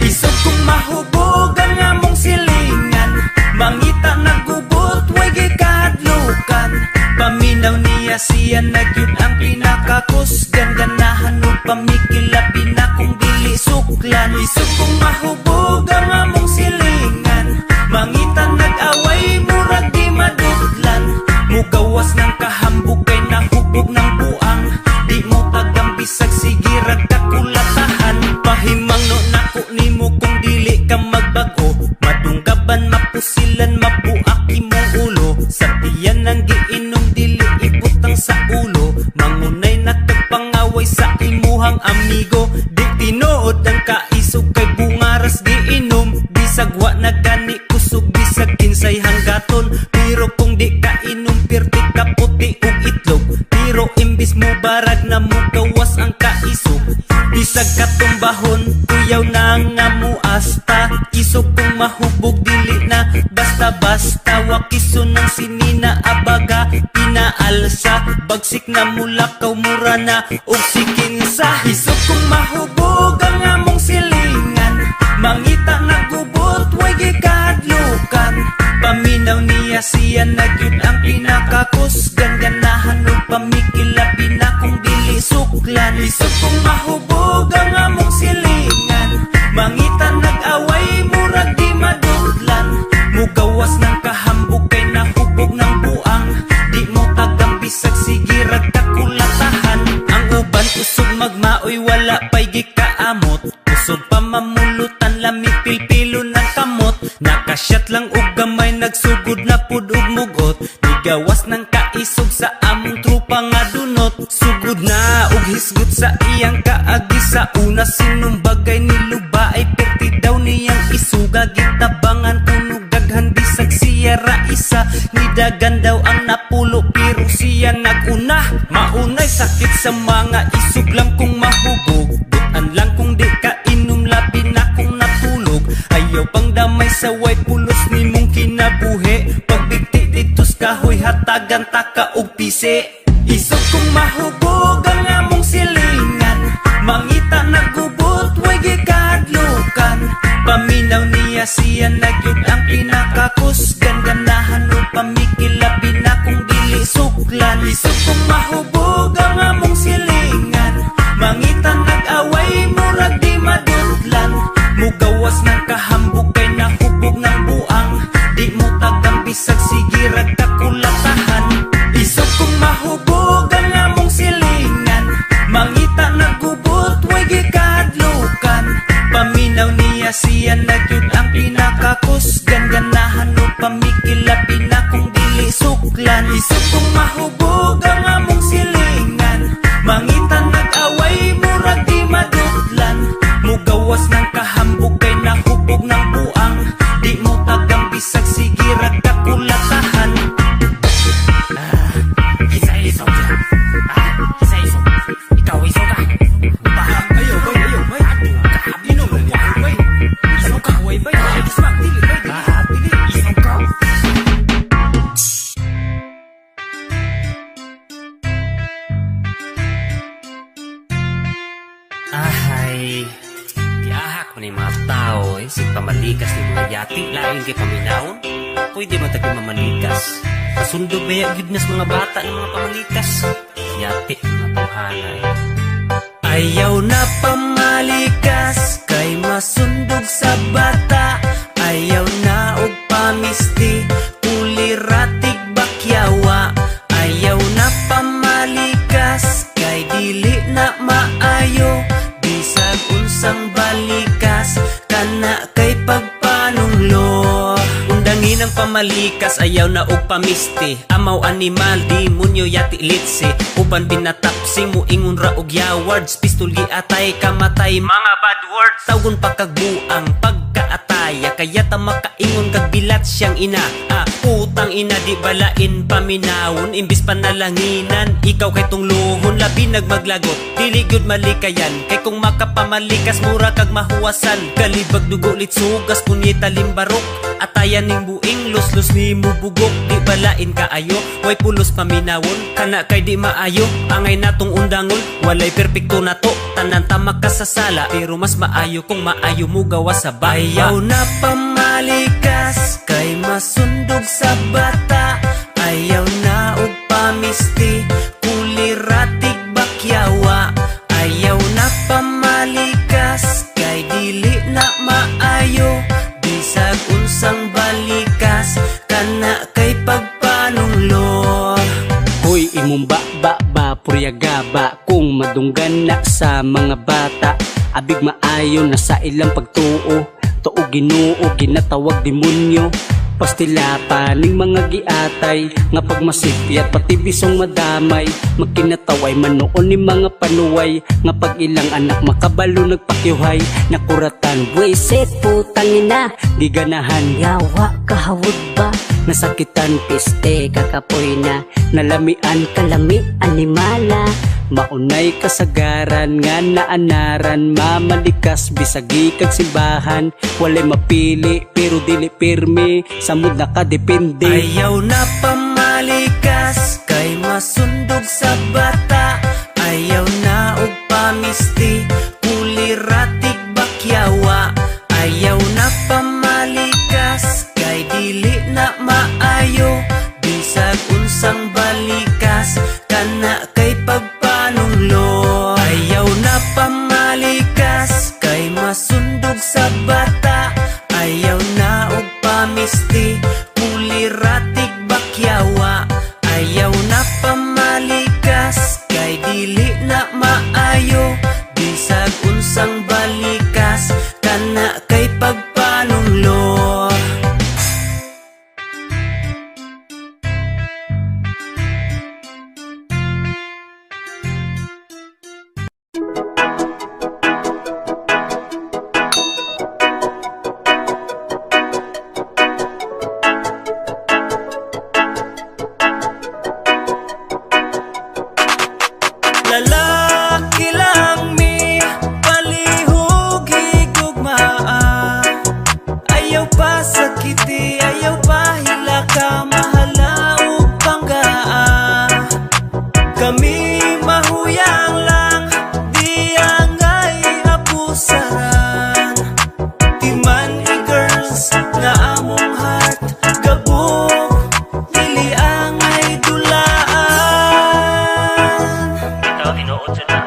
Isog kong mahubog ang among silingan, mangita nagubot, way gikadlukan. Paminaw niya siya nagyud ang pinakakusgan, ganahan o pamikilabi na kung dili suklan. Isog kong mahubog ang among silingan, mangita nag-away, murag di madudlan. Mugawas ng kahambog kay nahubog ng buang, di mo tagang bisag sige ragkakulatahan. Pahimang no nako nimo kung dili ka magbago, madunggaban mapusilan mabuak imong ulo. Sa tiyan ng giinom dili ibutang sa ulo, mangunay natagpangaway sa imuhang amigo. Di tinuod ang kaisog kay bungaras giinom, bisagwa na gani kusog bisag kinsay hanggaton. Pero kung di ka inom pirti ka puti ug itlog, pero imbis mo barag na mo gawas ang kaisog. Bisag katumbahon kuyaw na nga muasta, isog kung mahubog dili na basta-basta. Wakiso ng sinina abaga pinaalsa, bagsik na mulakaw mura na og sikinsa. Isog kung mahubog ang among silingan, mangita nagubot, way gikadlukan. Paminaw niya siya nagyud ang pinakakusgan, ganahan o pamikilabi na kung dili suklan. Isog kung mahubog ang among silingan, mangita nag-away, murag di madudlan. Mugawas ng kahambog kay nahubog ng buang, di mo tagang bisag sige ragkakulatahan. Ang uban usog magmaoy, wala pa'y gikaamot, usog pa mamulutan lami pilpilo ng kamot. Nakasyat lang og gamay, nagsugod na pud og mugot, nigawas ng kaisog sa among trupa nga dunot. Sugod na og hisgot sa iyang kaagi, sa una sinong bagay niluba ay perti daw niyang isuga. Gitabangan punog daghan bisag siya ra isa, nidagan daw ang napulo pero siya naguna. Maunay sakit sa mga isog lang kung mahubog, butan lang kung di ka inom labi na kung natulog. Ayaw pang damay sa way pulos ni mong kinabuhi, pagbigti ditos kahoy hatagan taka og pisi. Isog kung mahubog ang among silingan, mangita nagubot, way gikadlukan. Paminaw niya siya nagyud ang pinakakusgan, ganahan o pamikilabi na kung dili suklan. Isog kung mahubog ang among silingan, mangita nag-away, murag di madudlan. Mugawas ng kahambog kay nahubog ng buang, di mo tagang bisag sige ragkakulatahan. Isog kung mahubog ang among silingan, mangita nagubot, way gikadlukan. Paminaw niya siya nagyud ang pinakakusgan, ganahan o pamikilabi na kung dili suklan. Isog kung mahubog ang among silingan, mangita nag-away, murag di madudlan. Mugawas ng kahambog kay nahubog ng buang, di mo tagang bisag sige ragkakulatahan. Isa-isog ka. Isa-isog. Ikaw isog ka. Ayaw bay, aduh ka, inom na niya bay. Isog ka, way bay, ismang dili bay, dili, isog ka. Ahay, diahak mo na yung mga tao eh. Sig pamalikas ng mga yati, lain kay paminawon. Pwede man tayo mamalikas. Kasundo ba yung gibnas mga bata ng mga pamalikas? Yati, mga buhanay. Ayaw na pamalikas, kay masundog sa bata. Ayaw na og pamisti, kuliratig bakyawa. Ayaw na pamalikas, kay dili na maayo. Bisag unsang balikas, kana kay pagpanunglo. ng pamalikas, ayaw na og pamiste. Amaw animal, demonyo yati litse. Uban pinatapsing mo ingon ra og yawards. Pistol giatay kamatay, mga bad words. Tawgon pagkagbuang pagkaataya, kaya ta makaingon kag bilat siyang ina. Putang ina di balain paminawon, imbis panalanginan ikaw kay tungluhon. Labi nagmaglagot, dili gyud malikayan. Kay kung makapamalikas mura kag mahuwasan. Kalibag dugo litsugas punyeta limbarok. Atayan ning buing los ni mo bugok. Di balain kaayo, way pulos paminawon. Kana kay di maayo, angay natong undangon. Walay perpekto na to, tanan ta makasasala. Pero mas maayo kung maayo mo gawa sa bata. Ayaw na pamalikas, kay masundog sa bata. Ayaw na og pamisti, kuliratig bakyawa. Ayaw na pamalikas, kay dili na maayo. Bisag unsang balikas, kana kay pagpanunglo. Hoy imong ba puryagaba kung madunggan na sa mga bata. Abig maayo na sa ilang pagtuo, tuo Ginoo ginatawag demonyo. Pastila paning mga giatay, nga pagmasipyat pati bisong madamay. Magkinataway manoon ni mga panuway, nga pag ilang anak makabalo nagpakyuhay. Nakuratan buisit putang ina, di ganahan yawa kahawod ba. Nasakitan piste kakapoy na, nalamian kalami animala. Maunay kasagaran nga naanaran, mamalikas bisagi kag simbahan. Walay mapili pero dili pirmi, samud nakadepende. Ayaw na pamalikas, kay masundog sa bata. Ayaw na og pamisti, kuliratig bakyawa. Ayaw na pamalikas, kay dili na maayo. Bisag unsang balikas, kana kay pagpanunglo. Ayaw na pamalikas, kay masundog sa bata. Ayaw na og pamisti, kuliratig bakyawa. Ayaw na pamalikas, kay dili na maayo. Bisag unsang balikas, kana kay pagpanunglo. Lalaki lang mi, palihog higugmaa. Ayaw pa sakiti, ayaw pa hilaka, mahala ug panggaa. Kami mahuyang lang, di angay abusaran. Timan i-girls nga among heart, gabog, dili angay dulaan. Ikaw tinuod sa na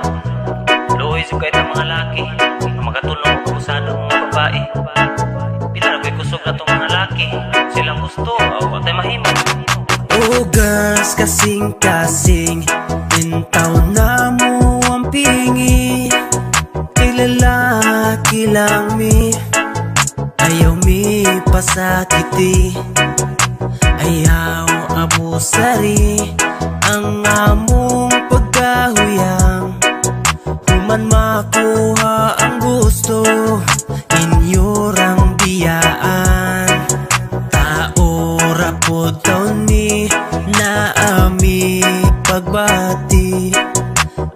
luoy sa kahit ng mga laki, makatulong o kusado ng mga babae. Pila na ko'y kusog na itong mga laki, silang gusto o atay mahimo. Oh girls, kasing-kasing, intaw na mo ang pingi. Kay lalaki lang mi, ayaw mi pasakiti. Ayaw abusari, ang among pagkahuyang. Human makuha ang gusto, inyorang biyaan. Tao rapod taon ni, naami pagbati.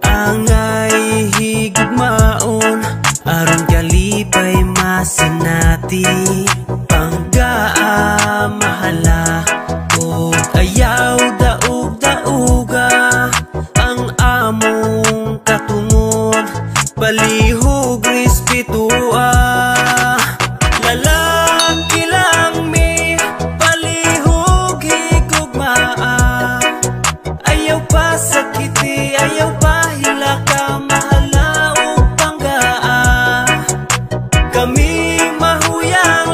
Angay higugmaon, aron kalipay masinati. Panggaa mahala, ug ayaw daug-dauga. Ang among katungod, palihog respetua. Lalaki lang mi, palihog higugmaa. Ayaw pa sakiti, ayaw pa hilaka, mahala ug panggaa. Kami mahuyang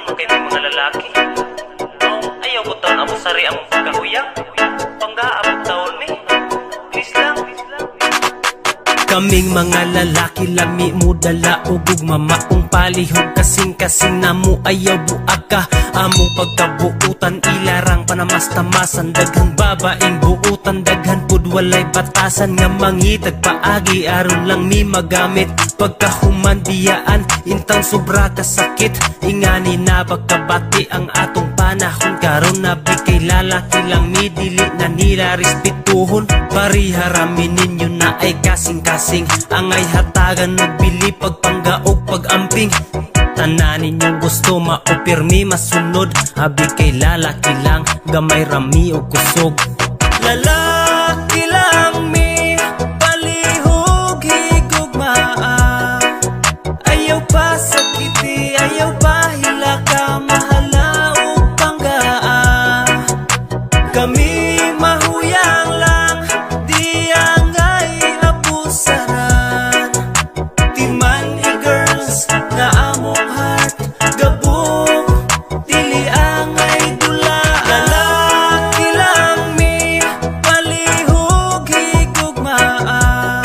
man kay mga lalaki. Ayaw ko taon amo sari ang pagkahuyang. Panggaabot taon mi. Please lang. Kaming mga lalaki lami mo dala ugog mamaong palihog kasing-kasing namo ayaw buag ka among pagkabuutan ilarang panamas-tamasan daghang babaeng buutan daghan pud walay batasan nga mangitag paagi aron lang mi magamit pagkahuman biyaan intang sobra ka sakit ingani na pagkabati ang atong panahon karon na kay lalaki lang mi dili na nila respetuhon pariharamin ninyo na ay kasing-kasing angay hatagan og bili pagpanggaog pag-amping tanan ninyong gusto maupirmi masunod abi kay lalaki lang gamay rami og kusog lalaki lang mi palihog higugmaa ayaw pa sakiti ayaw pa hilaka mahala og panggaa kami mahuyang lang di angay abusaran timan girls na among heart gabong dili angay dula lalaki lang mi palihog higugmaa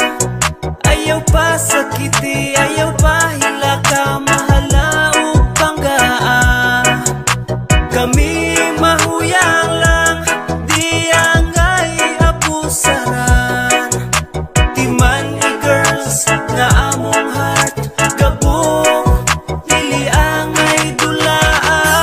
ayaw pa sakiti ayaw pa hilaka mahala ug panggaa kami mahuyang lang di angay abusaran timan girls na among heart gabong dili angay dulaan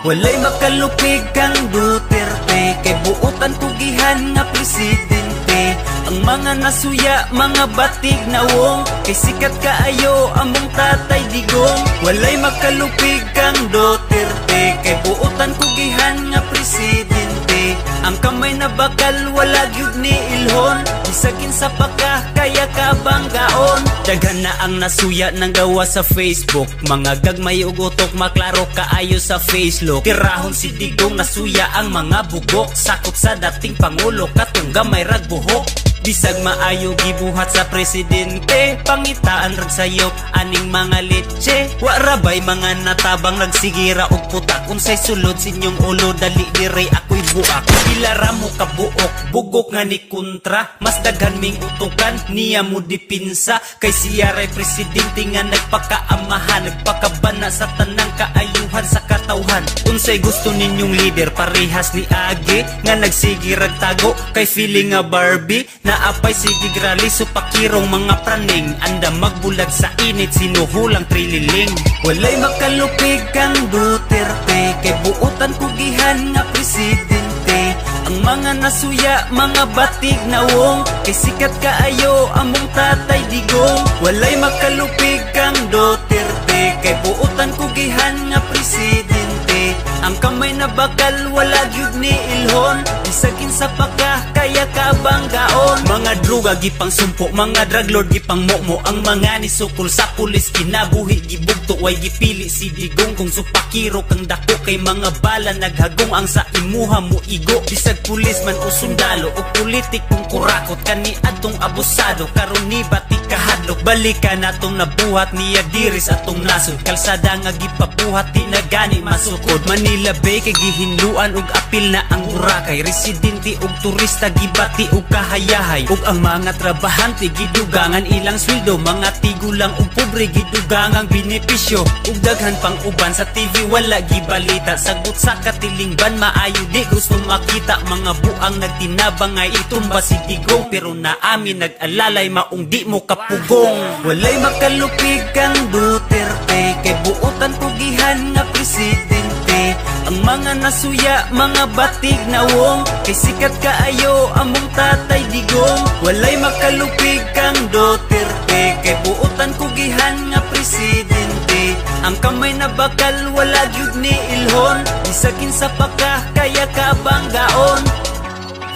walay makalupig kang Duterte kay buotan tugihan nga presidente ang mga nasuya mga batig na wong kay sikat kaayo among tatay digong walay makalupig kang Duterte kay buotan tugihan nga presidente ang kamay na bakal wala gyud ni ilhon bisagin sa paka kaya kabanggaon daghan na ang nasuya ng gawa sa Facebook mga gagmay ug utok maklaro kaayo sa Facebook tirahon si Digong nasuya ang mga bugok sakop sa dating pangulo katong gamay rag buhok bisag maayo gibuhat sa presidente pangitaan rag sayop aning mga leche wa rabay mga natabang nagsigira og putak unsay sulod sinyong ulo dali dire ako'y buak ilara mo kabuok bugok nga ni kontra mas daghan ming utukan niya mo dipinsa kay siya ray presidente nga nagpakaamahan nagpakabana sa tanang kaayuhan sa katawhan unsay gusto ninyong leader parehas ni Age nga nagsigirag tago kay feeling nga Barbie na apay sige grali so pakirong mga praning anda magbulag sa init sinuhulang trililing walay makalupig kang Duterte kay buotan kugihan nga presidente ang mga nasuya mga batig na wong kay sikat kaayo among tatay digong walay makalupig kang Duterte kay buotan kugihan nga presidente ang kamay na bakal wala gyud ni ilhon bisagin sa paka kaya kabanggaon mga droga gipang sumpo mga drug lord gipang momo ang mga nisukol sa pulis kinabuhi gibugto way gipili si Digong kung supakiro kang dako kay mga bala naghagong ang sa imuha mo igo bisag pulis man o sundalo o politik kung kurakot kani adtong abusado karon ni batik kahadlok balikan atong nabuhat niya diris atong nasod kalsada nga gipabuhat di na gani masukod Manila Bay kay gihinluan og apil na ang Boracay residente og turista gibati og kahayahay ug ang mga trabahante gidugangan ilang sweldo mga tigulang og pobre gidugangang benepisyo ug daghan pang uban sa TV wala gibalita sagot sa katilingban maayo di gusto makita mga buang nagtinabang ay itumba si Digong pero naamin nag-alalay maong di mo kapugong walay makalupig kang Duterte kay buotan tugihan nga presidente ang mga nasuya mga batig na wong kay sikat kaayo among tatay Digong walay makalupig kang Duterte kay buotan kugihan nga presidente Ang kamay na bakal wala gyud ni ilhon, isakin sa paka kaya ka banggaon.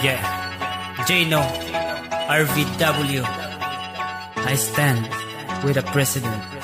Yeah, Jno, RVW, I stand with the president.